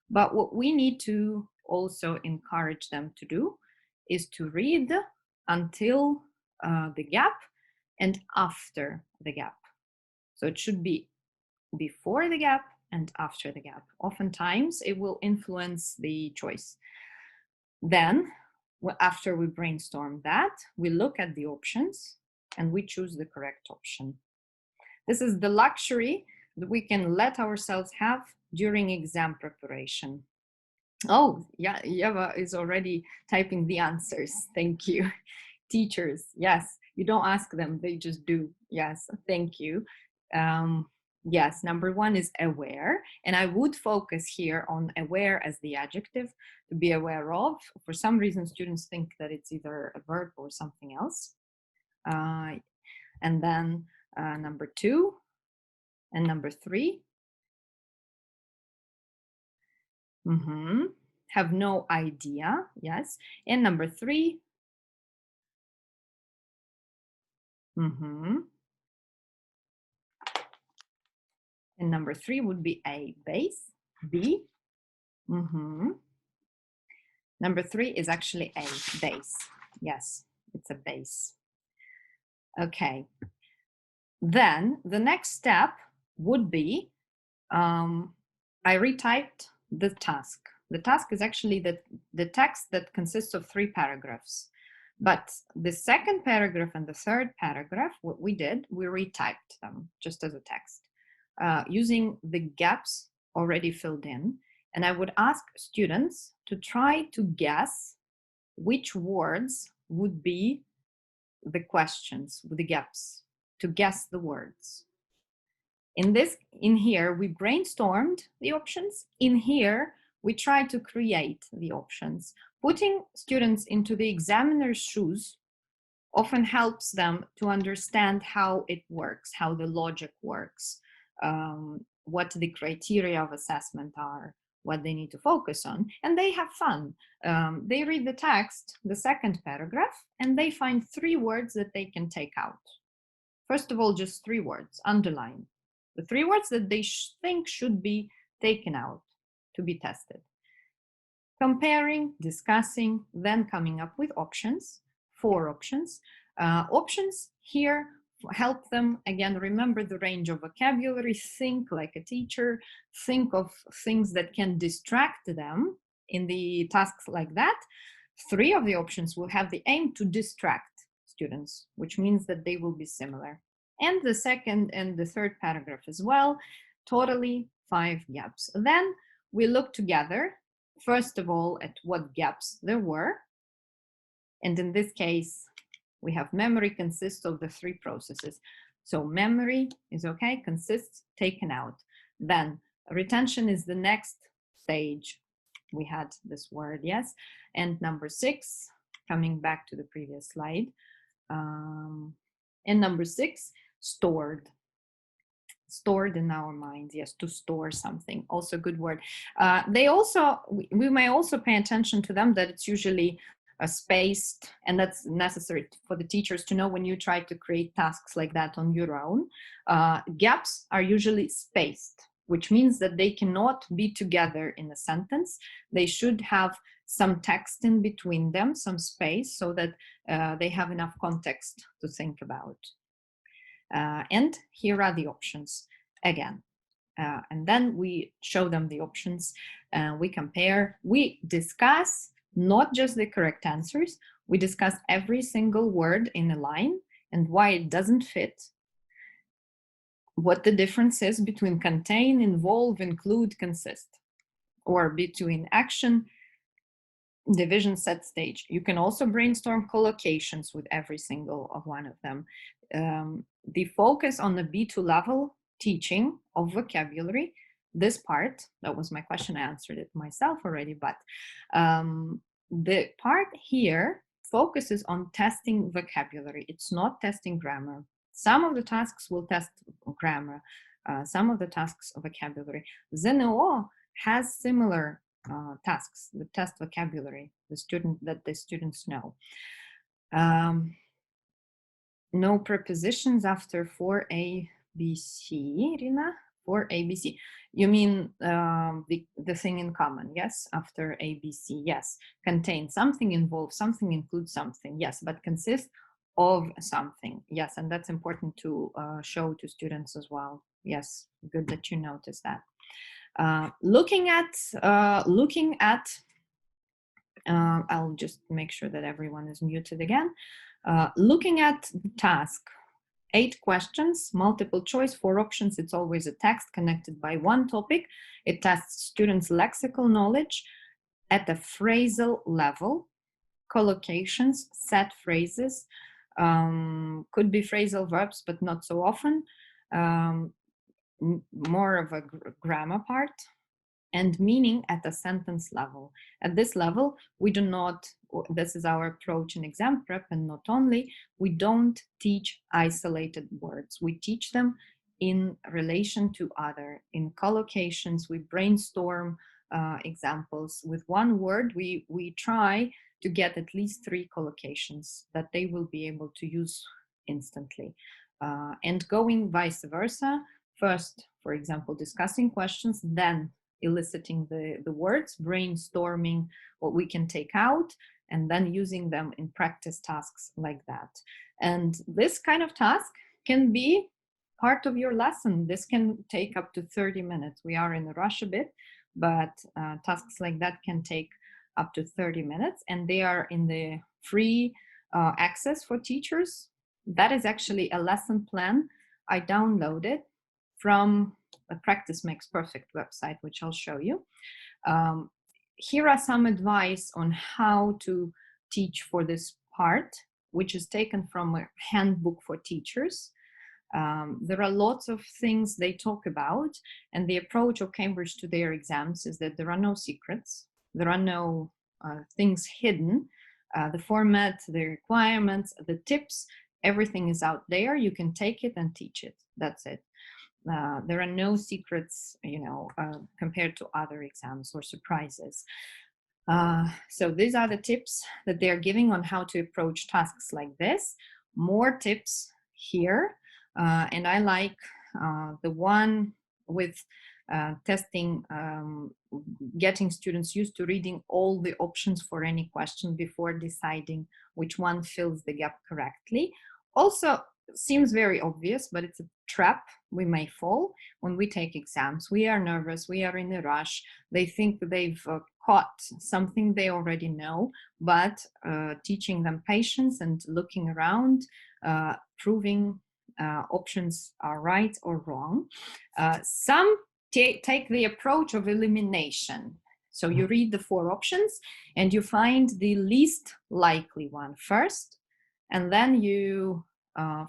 But what we need to also encourage them to do is to read until the gap and after the gap. So it should be before the gap and after the gap. Oftentimes, it will influence the choice. Then, after we brainstorm that, we look at the options and we choose the correct option. This is the luxury that we can let ourselves have during exam preparation. Oh, yeah, Yeva is already typing the answers. Thank you. Teachers, yes, you don't ask them, they just do. Yes, thank you. Yes, number 1 is aware, and I would focus here on aware as the adjective, to be aware of. For some reason, students think that it's either a verb or something else. And then number 2 and number 3. Have no idea, yes. And number 3. And number 3 would be A, base, B. Number 3 is actually A, base. Yes, it's a base. Okay. Then the next step would be, I retyped the task. The task is actually the text that consists of 3 paragraphs. But the second paragraph and the third paragraph, what we did, we retyped them just as a text, using the gaps already filled in. And I would ask students to try to guess which words would be the questions, the gaps, to guess the words. In here, we brainstormed the options. In here, we tried to create the options. Putting students into the examiner's shoes often helps them to understand how it works, how the logic works, what the criteria of assessment are, what they need to focus on, and they have fun. They read the text, the second paragraph, and they find 3 words that they can take out. First of all, just 3 words, underline. The 3 words that they think should be taken out to be tested. Comparing, discussing, then coming up with options, 4 options. Options here help them, again, remember the range of vocabulary, think like a teacher, think of things that can distract them in the tasks like that. 3 of the options will have the aim to distract students, which means that they will be similar. And the second and the third paragraph as well, totally 5 gaps. Then we look together, first of all, at what gaps there were. And in this case, we have memory consists of the 3 processes. So memory is okay, consists, taken out. Then retention is the next stage. We had this word, yes. And number 6, coming back to the previous slide. And number 6, stored. Stored in our minds, yes, to store something, also a good word. We may also pay attention to them, that it's usually spaced, and that's necessary for the teachers to know when you try to create tasks like that on your own. Gaps are usually spaced, which means that they cannot be together in a sentence. They should have some text in between them, some space, so that they have enough context to think about. And here are the options again. And then we show them the options, we compare, we discuss not just the correct answers, we discuss every single word in a line and why it doesn't fit, what the difference is between contain, involve, include, consist, or between action, division, set, stage. You can also brainstorm collocations with every single of one of them. The focus on the B2 level teaching of vocabulary, this part, that was my question, I answered it myself already, but the part here focuses on testing vocabulary. It's not testing grammar. Some of the tasks will test grammar, some of the tasks of vocabulary. ZNO has similar tasks that test vocabulary, the students know. No prepositions after 4 ABC, Irina? 4 ABC. You mean the thing in common, yes? After ABC, yes. Contain something, involve something, include something, yes, but consist of something, yes, and that's important to show to students as well. Yes, good that you noticed that. Looking at, I'll just make sure that everyone is muted again. Looking at the task, 8 questions, multiple choice, 4 options. It's always a text connected by one topic. It tests students' lexical knowledge at a phrasal level, collocations, set phrases, could be phrasal verbs, but not so often, more of a grammar part, and meaning at a sentence level. At this level, we do not, this is our approach in exam prep, and not only, we don't teach isolated words. We teach them in relation to other. In collocations, we brainstorm examples. With one word, we try to get at least 3 collocations that they will be able to use instantly. And going vice versa, first, for example, discussing questions, then eliciting the words, brainstorming what we can take out, and then using them in practice tasks like that. And this kind of task can be part of your lesson. This can take up to 30 minutes. We are in a rush a bit, but tasks like that can take up to 30 minutes, and they are in the free access for teachers. That is actually a lesson plan I downloaded from a Practice Makes Perfect website, which I'll show you. Here are some advice on how to teach for this part, which is taken from a handbook for teachers. There are lots of things they talk about, and the approach of Cambridge to their exams is that there are no secrets, there are no things hidden. The format, the requirements, the tips, everything is out there. You can take it and teach it. That's it. There are no secrets, compared to other exams or surprises. So these are the tips that they're giving on how to approach tasks like this. More tips here. And I like the one with testing, getting students used to reading all the options for any question before deciding which one fills the gap correctly. Also, seems very obvious, but it's a trap we may fall when we take exams. We are nervous, we are in a rush. They think they've caught something they already know, but teaching them patience and looking around, proving options are right or wrong. Some take the approach of elimination. So you read the 4 options and you find the least likely one first, and then you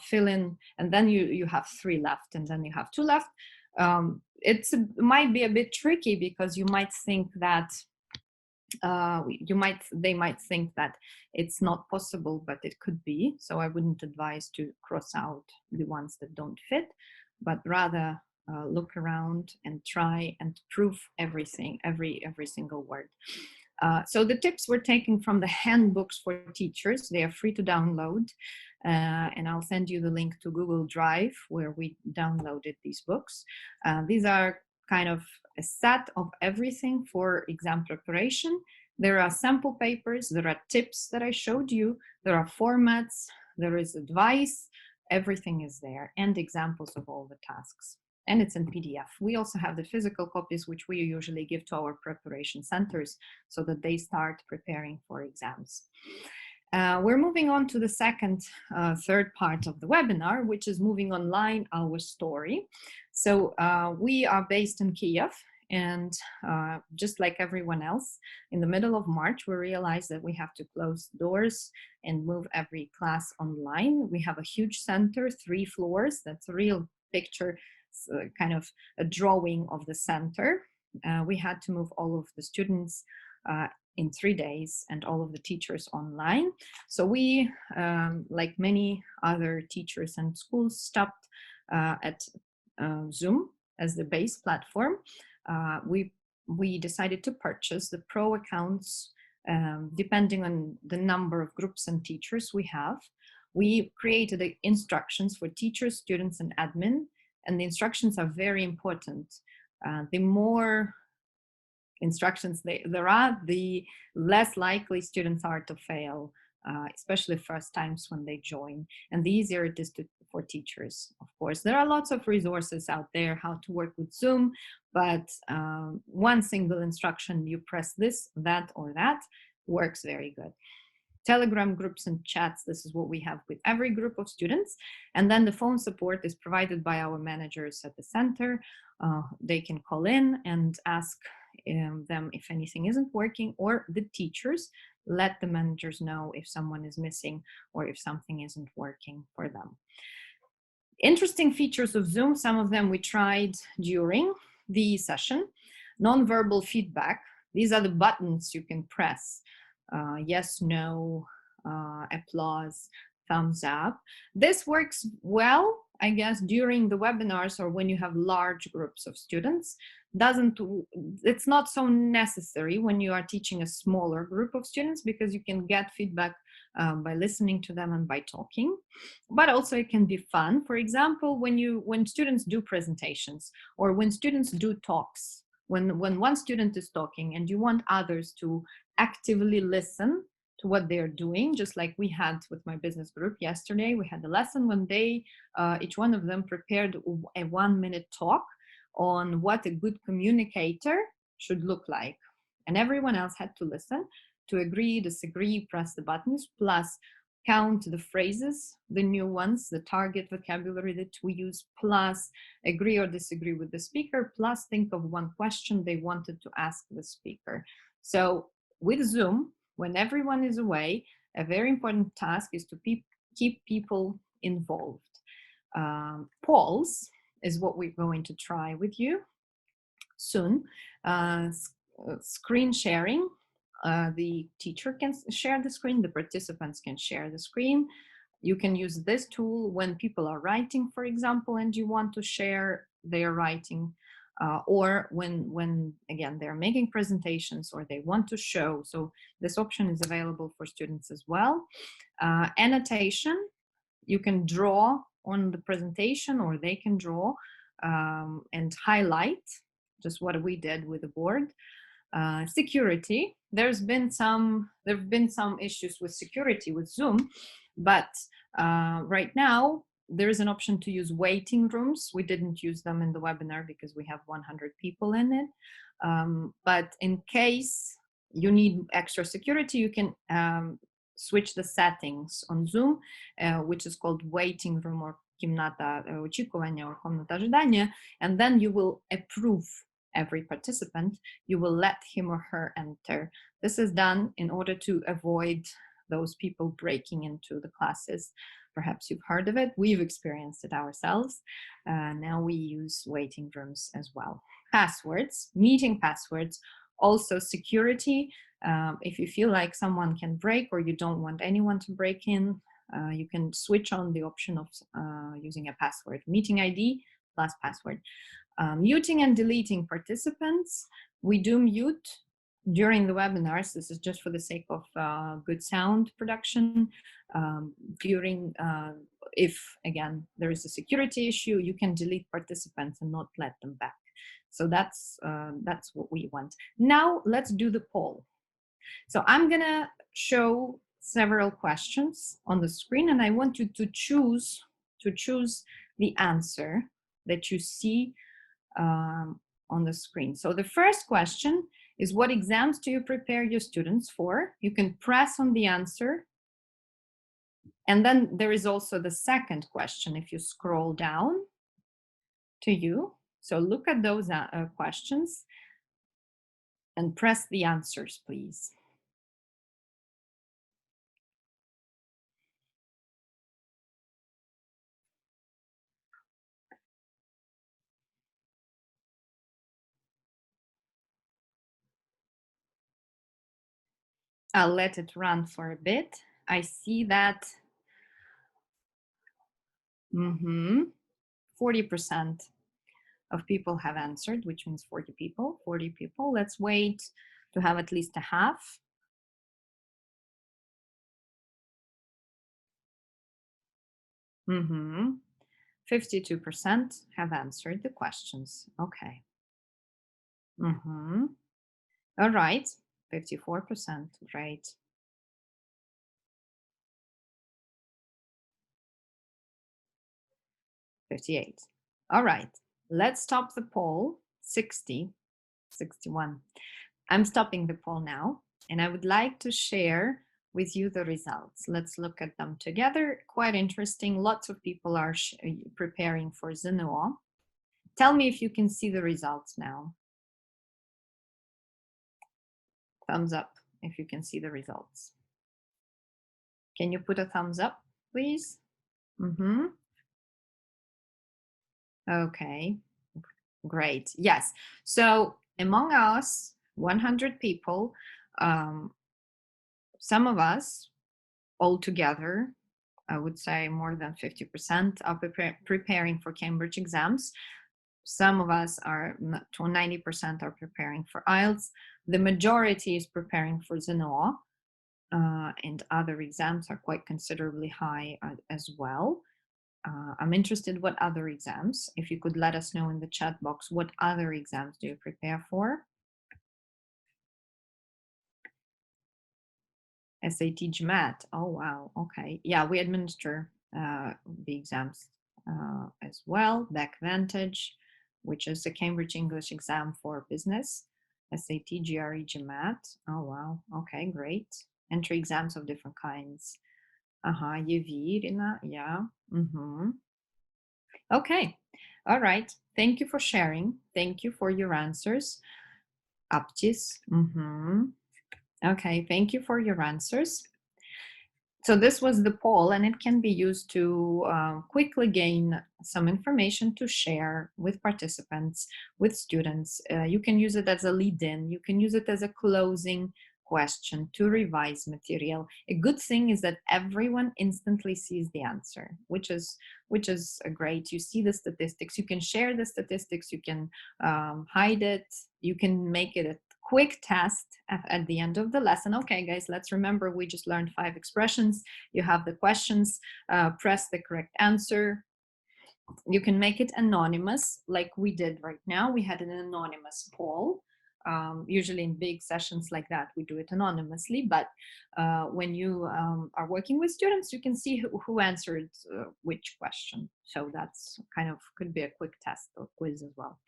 fill in, and then you have 3 left, and then you have 2 left. It might be a bit tricky because you might think that they might think that it's not possible, but it could be. So I wouldn't advise to cross out the ones that don't fit, but rather look around and try and prove everything, every single word. So the tips were taken from the handbooks for teachers. They are free to download, and I'll send you the link to Google Drive where we downloaded these books. These are kind of a set of everything for exam preparation. There are sample papers, there are tips that I showed you, there are formats, there is advice, everything is there, and examples of all the tasks. And it's in PDF. We also have the physical copies, which we usually give to our preparation centers so that they start preparing for exams. We're moving on to the third part of the webinar, which is moving online, our story. So we are based in Kiev, and just like everyone else, in the middle of March, we realized that we have to close doors and move every class online. We have a huge center, 3 floors. That's a real picture, kind of a drawing of the center. We had to move all of the students in 3 days and all of the teachers online. So we, like many other teachers and schools, stopped at Zoom as the base platform. We decided to purchase the pro accounts depending on the number of groups and teachers we have. We created the instructions for teachers, students, and admin, and the instructions are very important. The more instructions there are, the less likely students are to fail, especially first times when they join, and the easier it is for teachers. Of course, there are lots of resources out there how to work with Zoom, but one single instruction, you press this, that, or that, works very good. Telegram groups and chats, this is what we have with every group of students. And then the phone support is provided by our managers at the center. They can call in and ask them if anything isn't working, or the teachers let the managers know if someone is missing or if something isn't working for them. Interesting features of Zoom, some of them we tried during the session. Nonverbal feedback, these are the buttons you can press. Yes, no, applause, thumbs up. This works well, I guess, during the webinars or when you have large groups of students. It's not so necessary when you are teaching a smaller group of students, because you can get feedback by listening to them and by talking. But also it can be fun. For example, when students do presentations or when students do talks, when one student is talking and you want others to actively listen to what they're doing, just like we had with my business group yesterday. We had a lesson when each one of them prepared a 1-minute talk on what a good communicator should look like. And everyone else had to listen, to agree, disagree, press the buttons, plus count the phrases, the new ones, the target vocabulary that we use, plus agree or disagree with the speaker, plus think of one question they wanted to ask the speaker. So with Zoom, when everyone is away, a very important task is to keep people involved. Polls is what we're going to try with you soon. Screen sharing. The teacher can share the screen, the participants can share the screen. You can use this tool when people are writing, for example, and you want to share their writing, or when again, they're making presentations or they want to show. So this option is available for students as well. Annotation, you can draw on the presentation or they can draw and highlight, just what we did with the board. Security, there have been some issues with security with Zoom, but right now there is an option to use waiting rooms. We didn't use them in the webinar because we have 100 people in it. But in case you need extra security, you can switch the settings on Zoom, which is called waiting room or кімната очікування or комната ожидання, and then you will approve every participant. You will let him or her enter. This is done in order to avoid those people breaking into the classes. Perhaps you've heard of it. We've experienced it ourselves. Now we use waiting rooms as well. Passwords, meeting passwords, also security. If you feel like someone can break or you don't want anyone to break in, you can switch on the option of using a password. Meeting ID plus password. Muting and deleting participants. We do mute during the webinars. This is just for the sake of good sound production. If, again, there is a security issue, you can delete participants and not let them back. So that's what we want. Now let's do the poll. So I'm gonna show several questions on the screen, and I want you to choose the answer that you see on the screen. So the first question is, what exams do you prepare your students for? You can press on the answer. And then there is also the second question if you scroll down to you. So look at those questions and press the answers, please. I'll let it run for a bit. I see that 40% of people have answered, which means 40 people. Let's wait to have at least a half. Mm-hmm. 52% have answered the questions. Okay. Mm-hmm. All right. 54%. Great. $58. All right. Let's stop the poll. 60, 61. I'm stopping the poll now, and I would like to share with you the results. Let's look at them together. Quite interesting. Lots of people are preparing for ZNO. Tell me if you can see the results now. Thumbs up if you can see the results. Can you put a thumbs up, please? Mm-hmm. Okay, great. Yes. So among us, 100 people, some of us all together, I would say more than 50% are preparing for Cambridge exams. Some of us are, 90% are preparing for IELTS. The majority is preparing for ZNO, and other exams are quite considerably high as well. I'm interested what other exams, if you could let us know in the chat box, what other exams do you prepare for? SAT GMAT, oh wow, okay. Yeah, we administer the exams as well. Backvantage, which is the Cambridge English exam for business. SAT, GRE, GMAT, oh wow, okay, great. Entry exams of different kinds. Irina, yeah. Okay, all right. Thank you for sharing. Thank you for your answers. Aptis. Okay, thank you for your answers. So this was the poll, and it can be used to quickly gain some information to share with participants, with students. You can use it as a lead-in. You can use it as a closing question to revise material. A good thing is that everyone instantly sees the answer, which is great. You see the statistics. You can share the statistics. You can hide it. You can make it a quick test at the end of the lesson. Okay, guys, let's remember we just learned 5 expressions. You have the questions. Press the correct answer. You can make it anonymous, like we did right now. We had an anonymous poll. usually in big sessions like that, we do it anonymously, but when you are working with students, you can see who answered which question. So that's kind of could be a quick test or quiz as well.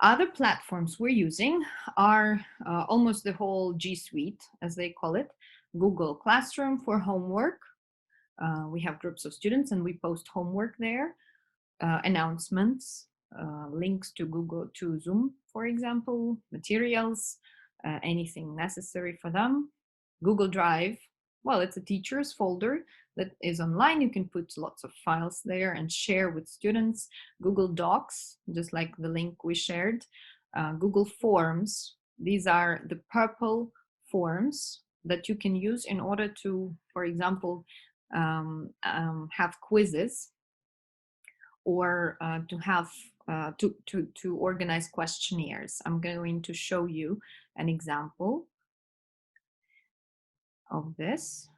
Other platforms we're using are almost the whole G Suite, as they call it. Google Classroom for homework. We have groups of students and we post homework there. Announcements, links to Zoom, for example, materials, anything necessary for them. Google Drive, well, it's a teacher's folder that is online. You can put lots of files there and share with students. Google Docs, just like the link we shared. Google Forms, these are the purple forms that you can use in order to, for example, have quizzes or to have to organize questionnaires. I'm going to show you an example of this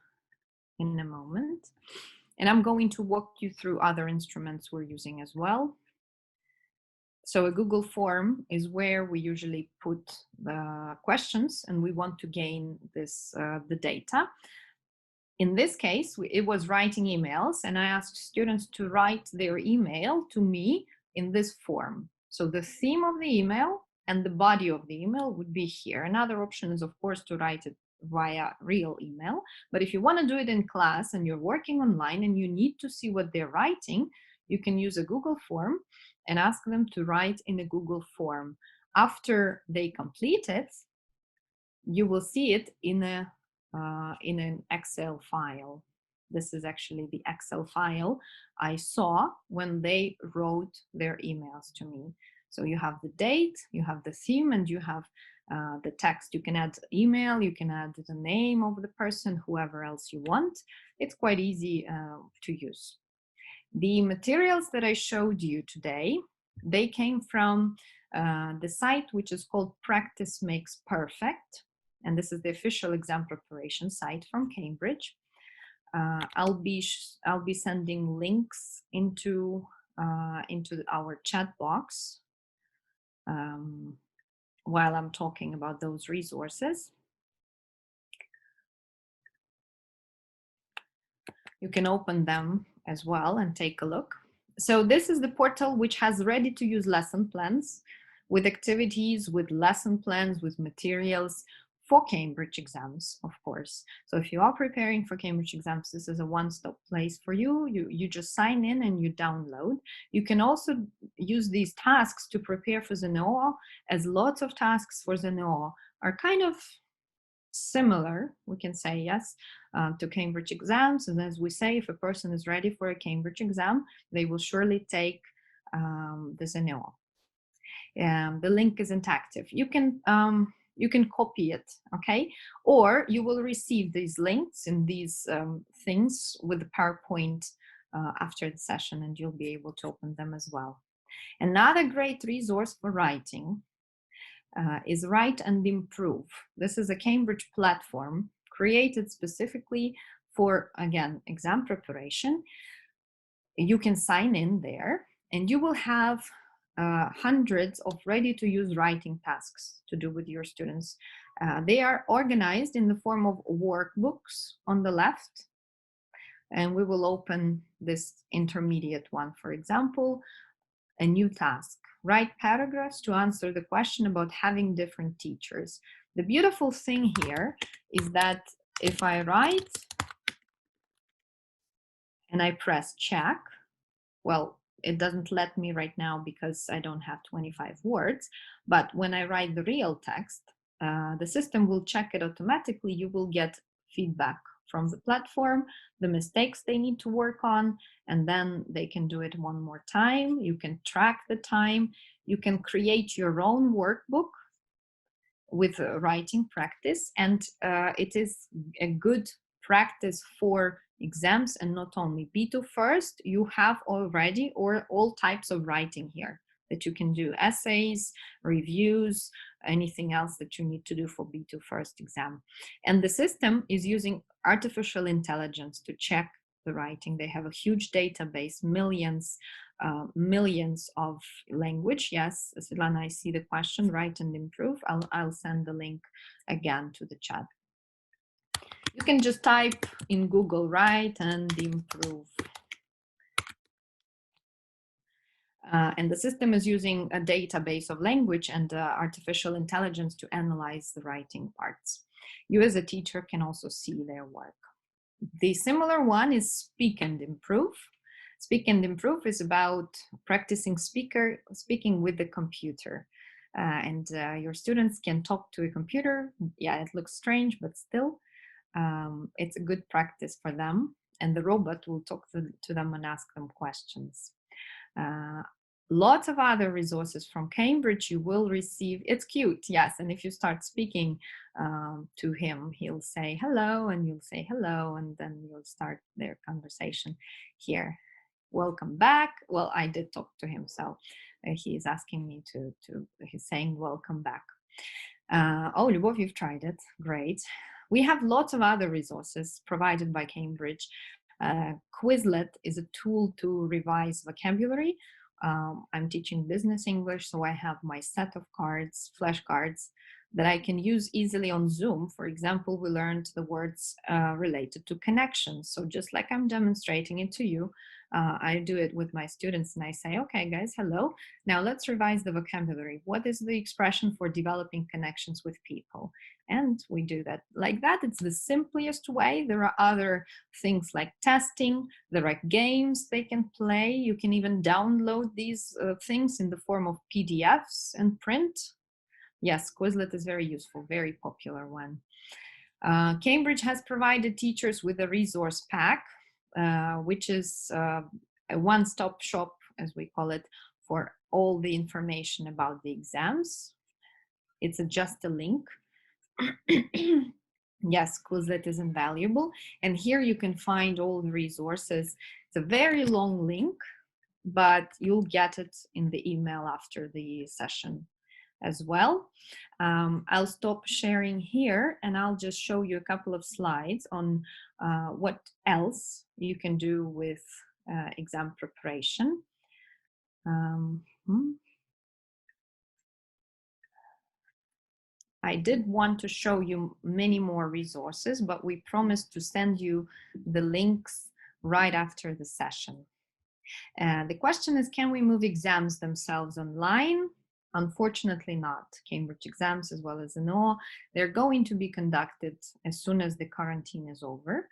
in a moment. And I'm going to walk you through other instruments we're using as well. So a Google form is where we usually put the questions and we want to gain this the data. In this case, it was writing emails and I asked students to write their email to me in this form. So the theme of the email and the body of the email would be here. Another option is, of course, to write it via real email. But if you want to do it in class and you're working online and you need to see what they're writing, you can use a Google form and ask them to write in a Google form. After they complete it, you will see it in an Excel file. This is actually the Excel file I saw when they wrote their emails to me. So you have the date, you have the theme, and you have the text. You can add email, you can add the name of the person, whoever else you want. It's quite easy to use. The materials that I showed you today, they came from the site which is called Practice Makes Perfect. And this is the official exam preparation site from Cambridge. I'll be sending links into our chat box while I'm talking about those resources. You can open them as well and take a look. So this is the portal which has ready-to-use lesson plans with activities, with lesson plans, with materials for Cambridge exams, of course. So if you are preparing for Cambridge exams, this is a one-stop place for you. You just sign in and you download. You can also use these tasks to prepare for ZNO, as lots of tasks for ZNO are kind of similar, we can say, yes, to Cambridge exams. And as we say, if a person is ready for a Cambridge exam, they will surely take the ZNO. The link isn't active. You can copy it, okay? Or you will receive these links and these things with the PowerPoint after the session, and you'll be able to open them as well. Another great resource for writing is Write and Improve. This is a Cambridge platform created specifically for, again, exam preparation. You can sign in there and you will have hundreds of ready-to-use writing tasks to do with your students. They are organized in the form of workbooks on the left. And we will open this intermediate one, for example, a new task. Write paragraphs to answer the question about having different teachers. The beautiful thing here is that if I write and I press check, well, it doesn't let me right now because I don't have 25 words, but when I write the real text, the system will check it automatically. You will get feedback from the platform, the mistakes they need to work on, and then they can do it one more time. You can track the time. You can create your own workbook with writing practice, and it is a good practice for exams. And not only B2 first, you have already all types of writing here that you can do: essays, reviews, anything else that you need to do for B2 first exam. And the system is using artificial intelligence to check the writing. They have a huge database, millions millions of language. Yes, Svetlana, I see the question, write and improve. I'll send the link again to the chat. You can just type in Google, write and improve. And the system is using a database of language and artificial intelligence to analyze the writing parts. You as a teacher can also see their work. The similar one is speak and improve. Speak and improve is about practicing speaking with the computer. And your students can talk to a computer. Yeah, it looks strange, but still, it's a good practice for them. And the robot will talk to them and ask them questions. Lots of other resources from Cambridge you will receive. It's cute, yes. And if you start speaking to him, he'll say hello, and you'll say hello, and then you'll start their conversation here. Welcome back. Well, I did talk to him, so he is asking me he's saying welcome back. Oh, Lyubov, you've tried it. Great. We have lots of other resources provided by Cambridge. Quizlet is a tool to revise vocabulary. I'm teaching business English, so I have my set of cards, flashcards, that I can use easily on Zoom. For example, we learned the words related to connections. So just like I'm demonstrating it to you, I do it with my students and I say, okay, guys, hello. Now let's revise the vocabulary. What is the expression for developing connections with people? And we do that like that. It's the simplest way. There are other things like testing. There are games they can play. You can even download these things in the form of PDFs and print. Yes, Quizlet is very useful, very popular one. Cambridge has provided teachers with a resource pack, which is a one-stop shop, as we call it, for all the information about the exams. It's just a link. Yes, Quizlet is invaluable. And here you can find all the resources. It's a very long link, but you'll get it in the email after the session as well. I'll stop sharing here and I'll just show you a couple of slides on what else you can do with exam preparation. I did want to show you many more resources, but we promised to send you the links right after the session. The question is, can we move exams themselves online? Unfortunately not. Cambridge exams as well as NO, they're going to be conducted as soon as the quarantine is over.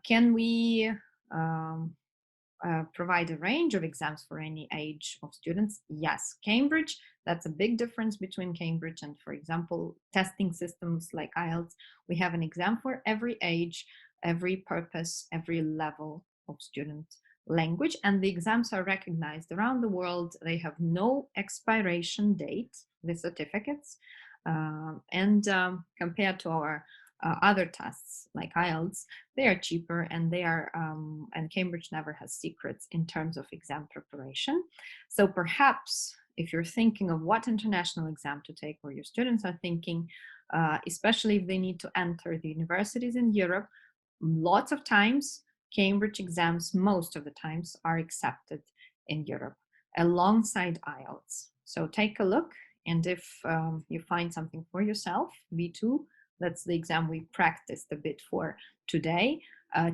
Can we provide a range of exams for any age of students? Yes. Cambridge, that's a big difference between Cambridge and, for example, testing systems like IELTS. We have an exam for every age, every purpose, every level of student language, and the exams are recognized around the world. They have no expiration date, the certificates, and compared to our other tests like IELTS, they are cheaper, and they are and Cambridge never has secrets in terms of exam preparation. So perhaps if you're thinking of what international exam to take, or your students are thinking, especially if they need to enter the universities in Europe, lots of times Cambridge exams, most of the times, are accepted in Europe alongside IELTS. So take a look, and if you find something for yourself, V2, that's the exam we practiced a bit for today.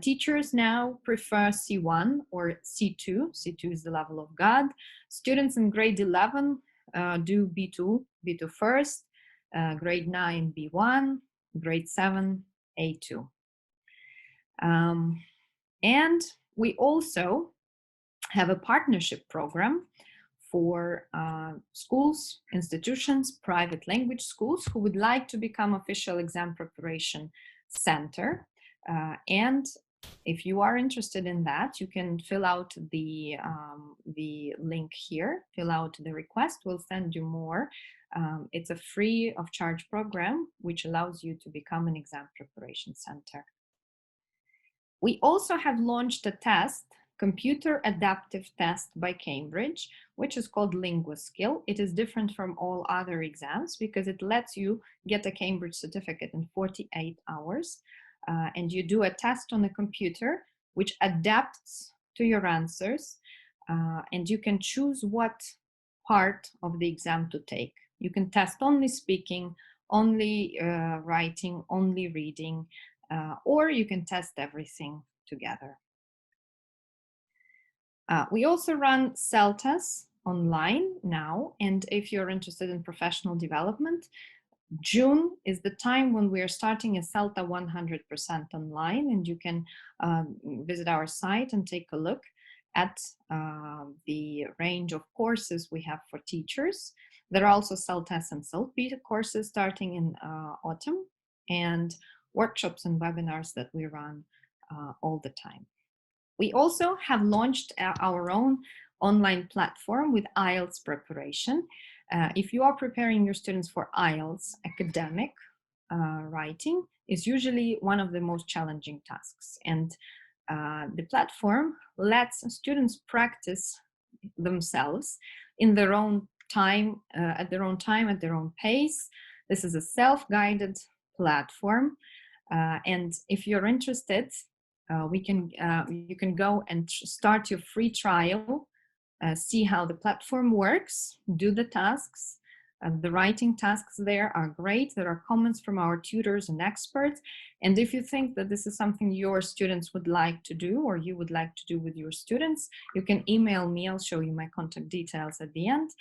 Teachers now prefer C1 or C2. C2 is the level of God. Students in grade 11 do B2 first, grade 9 B1, grade 7 A2. And we also have a partnership program for schools, institutions, private language schools who would like to become official exam preparation center. And if you are interested in that, you can fill out the link here, fill out the request, we'll send you more. It's a free of charge program, which allows you to become an exam preparation center. We also have launched a test, Computer Adaptive Test by Cambridge, which is called LinguaSkill. It is different from all other exams because it lets you get a Cambridge certificate in 48 hours. And you do a test on the computer, which adapts to your answers. and you can choose what part of the exam to take. You can test only speaking, only writing, only reading, or you can test everything together. We also run CELTAs online now, and if you're interested in professional development, June is the time when we are starting a CELTA 100% online, and you can visit our site and take a look at the range of courses we have for teachers. There are also CELTAS and CELP courses starting in autumn, and workshops and webinars that we run all the time. We also have launched our own online platform with IELTS preparation. If you are preparing your students for IELTS, academic writing is usually one of the most challenging tasks. And the platform lets students practice themselves in their own time, at their own pace. This is a self-guided platform. And if you're interested, you can go and start your free trial, see how the platform works, do the tasks. The writing tasks there are great. There are comments from our tutors and experts. And if you think that this is something your students would like to do, or you would like to do with your students, you can email me. I'll show you my contact details at the end.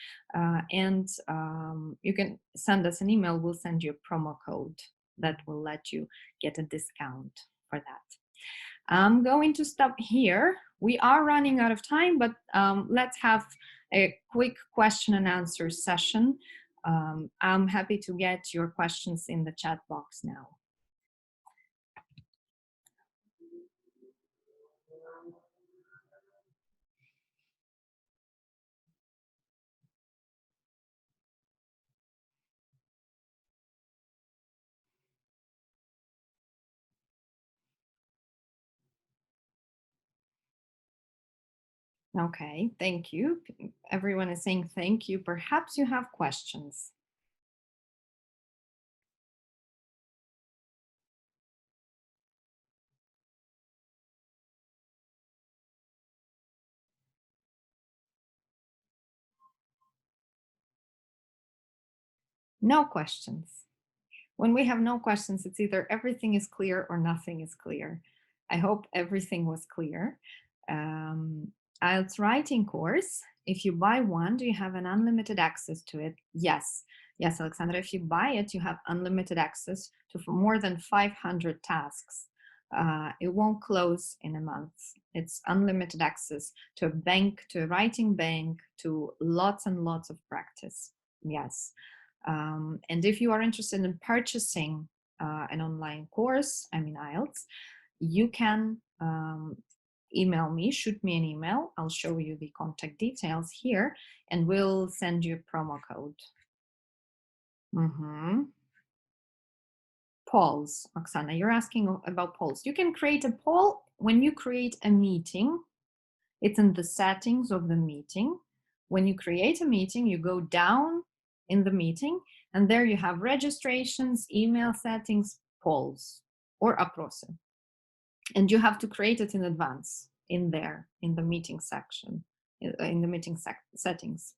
You can send us an email. We'll send you a promo code that will let you get a discount for that. I'm going to stop here. We are running out of time, but let's have a quick question and answer session. I'm happy to get your questions in the chat box now. Okay, thank you. Everyone is saying thank you. Perhaps you have questions. No questions. When we have no questions, it's either everything is clear or nothing is clear. I hope everything was clear. IELTS writing course, if you buy one, do you have an unlimited access to it? Yes. Yes, Alexandra, if you buy it, you have unlimited access to more than 500 tasks. It won't close in a month. It's unlimited access to a bank, to a writing bank, to lots and lots of practice. Yes. And if you are interested in purchasing an online course, I mean IELTS, you can email me, shoot me an email. I'll show you the contact details here, and we'll send you a promo code. Polls, Oksana, you're asking about polls. You can create a poll when you create a meeting. It's in the settings of the meeting. When you create a meeting, you go down in the meeting, and there you have registrations, email settings, polls, or опросы. And you have to create it in advance in there, in the meeting section, in the meeting settings.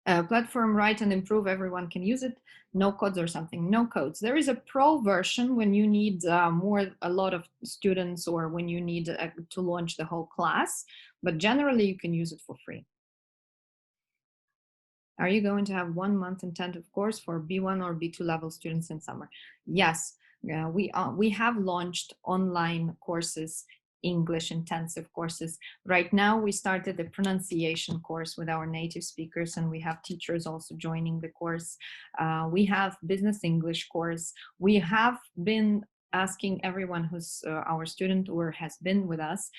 Platform write and improve, everyone can use it. No codes or something, no codes. There is a pro version when you need a lot of students, or when you need to launch the whole class, but generally you can use it for free. Are you going to have 1 month intensive course for B1 or B2 level students in summer? Yes, we have launched online courses, English intensive courses. Right now we started the pronunciation course with our native speakers, and we have teachers also joining the course. We have business English course. We have been asking everyone who's our student or has been with us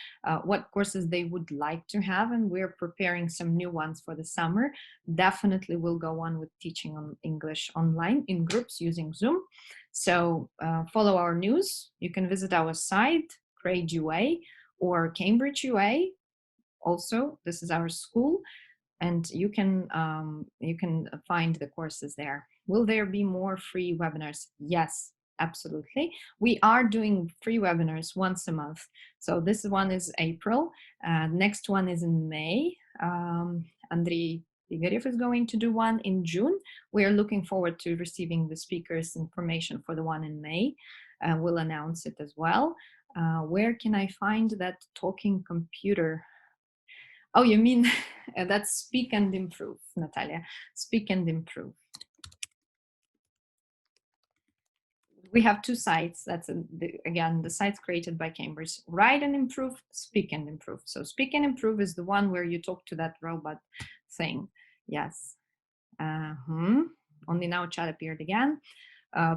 what courses they would like to have, and we're preparing some new ones for the summer. Definitely we'll go on with teaching on English online in groups using Zoom. So follow our news. You can visit our site, Grade UA or Cambridge UA. Also, this is our school, and you can find the courses there. Will there be more free webinars? Yes, absolutely. We are doing free webinars once a month. So this one is April. Next one is in May. Andriy Igoryev is going to do one in June. We are looking forward to receiving the speakers' information for the one in May. We'll announce it as well. Where can I find that talking computer? Oh, you mean that's Speak and Improve, Natalia. Speak and Improve. We have two sites. That's, again, the sites created by Cambridge. Write and Improve, Speak and Improve. So Speak and Improve is the one where you talk to that robot thing. Yes. Only now chat appeared again.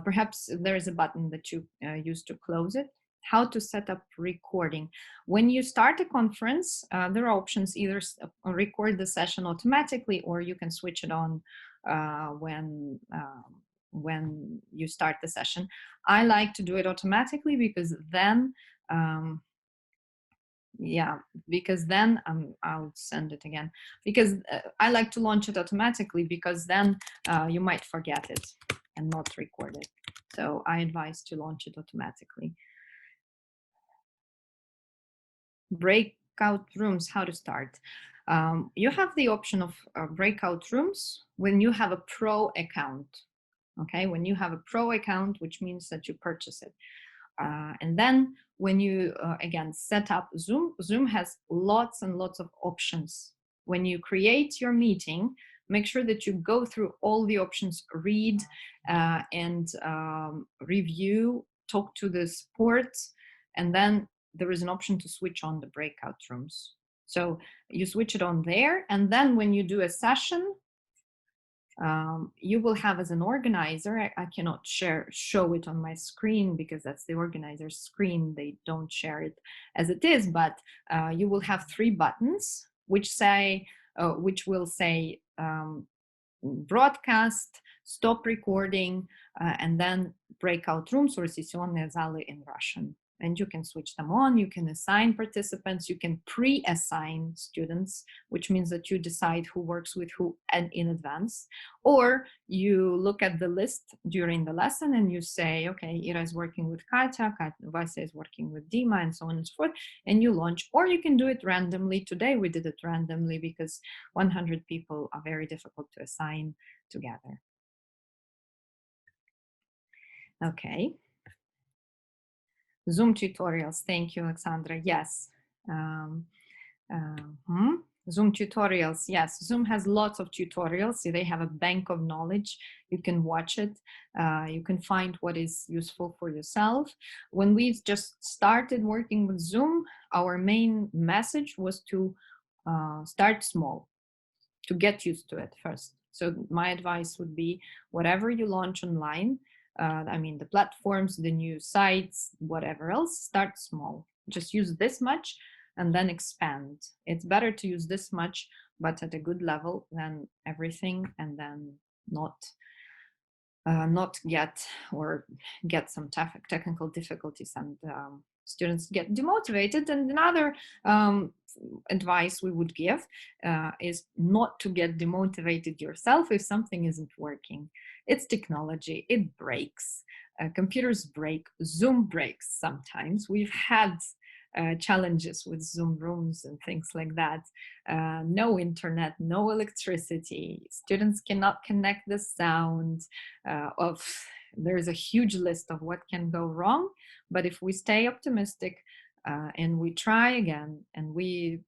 Perhaps there is a button that you use to close it. How to set up recording. When you start a conference, there are options, either record the session automatically, or you can switch it on when you start the session. I like to do it automatically because then, I'll send it again, because I like to launch it automatically, because then you might forget it and not record it. So I advise to launch it automatically. Breakout rooms, how to start. You have the option of breakout rooms when you have a pro account. Okay, when you have a pro account, which means that you purchase it. And then when you, again, set up Zoom, Zoom has lots and lots of options. When you create your meeting, make sure that you go through all the options, read and review, talk to the support, and then there is an option to switch on the breakout rooms. So you switch it on there, and then when you do a session, you will have, as an organizer, I cannot show it on my screen because that's the organizer's screen. They don't share it as it is, but you will have 3 buttons which will say broadcast, stop recording, and then breakout rooms, or сессионные залы in Russian. And you can switch them on, you can assign participants, you can pre-assign students, which means that you decide who works with who and in advance. Or you look at the list during the lesson and you say, okay, Ira is working with Katya, Vasya is working with Dima, and so on and so forth, and you launch. Or you can do it randomly. Today we did it randomly because 100 people are very difficult to assign together. Okay. Zoom tutorials. Thank you, Alexandra. Yes. Zoom tutorials. Yes, Zoom has lots of tutorials. They have a bank of knowledge. You can watch it. You can find what is useful for yourself. When we just started working with Zoom, our main message was to start small, to get used to it first. So my advice would be, whatever you launch online, the platforms, the new sites, whatever else, start small. Just use this much and then expand. It's better to use this much, but at a good level, than everything and then not get some technical difficulties and students get demotivated. And another advice we would give is not to get demotivated yourself if something isn't working. It's technology, it breaks. Computers break, Zoom breaks sometimes. We've had challenges with Zoom rooms and things like that. No internet, no electricity. Students cannot connect the sound. There's a huge list of what can go wrong. But if we stay optimistic and we try again, and we,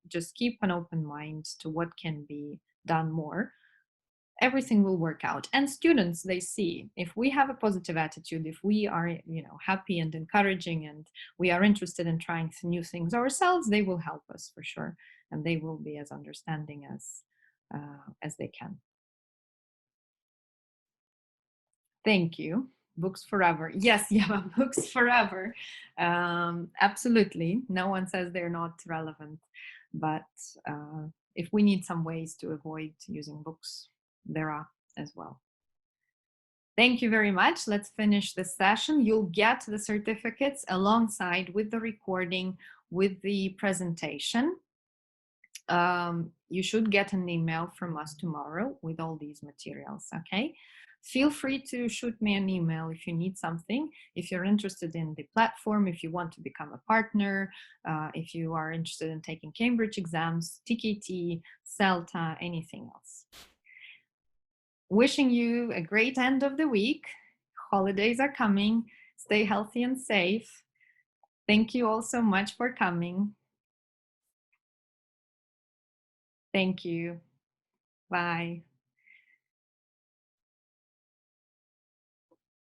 just keep an open mind to what can be done more, everything will work out. And students, they see, if we have a positive attitude, if we are, happy and encouraging, and we are interested in trying new things ourselves, they will help us for sure. And they will be as understanding as they can. Thank you. Books forever. Yes, yeah, books forever. Absolutely. No one says they're not relevant. But if we need some ways to avoid using books, there are as well. Thank you very much. Let's finish this session. You'll get the certificates alongside with the recording, with the presentation. You should get an email from us tomorrow with all these materials, okay? Feel free to shoot me an email if you need something, if you're interested in the platform, if you want to become a partner, if you are interested in taking Cambridge exams, TKT, CELTA, anything else. Wishing you a great end of the week. Holidays are coming. Stay healthy and safe. Thank you all so much for coming. Thank you. Bye.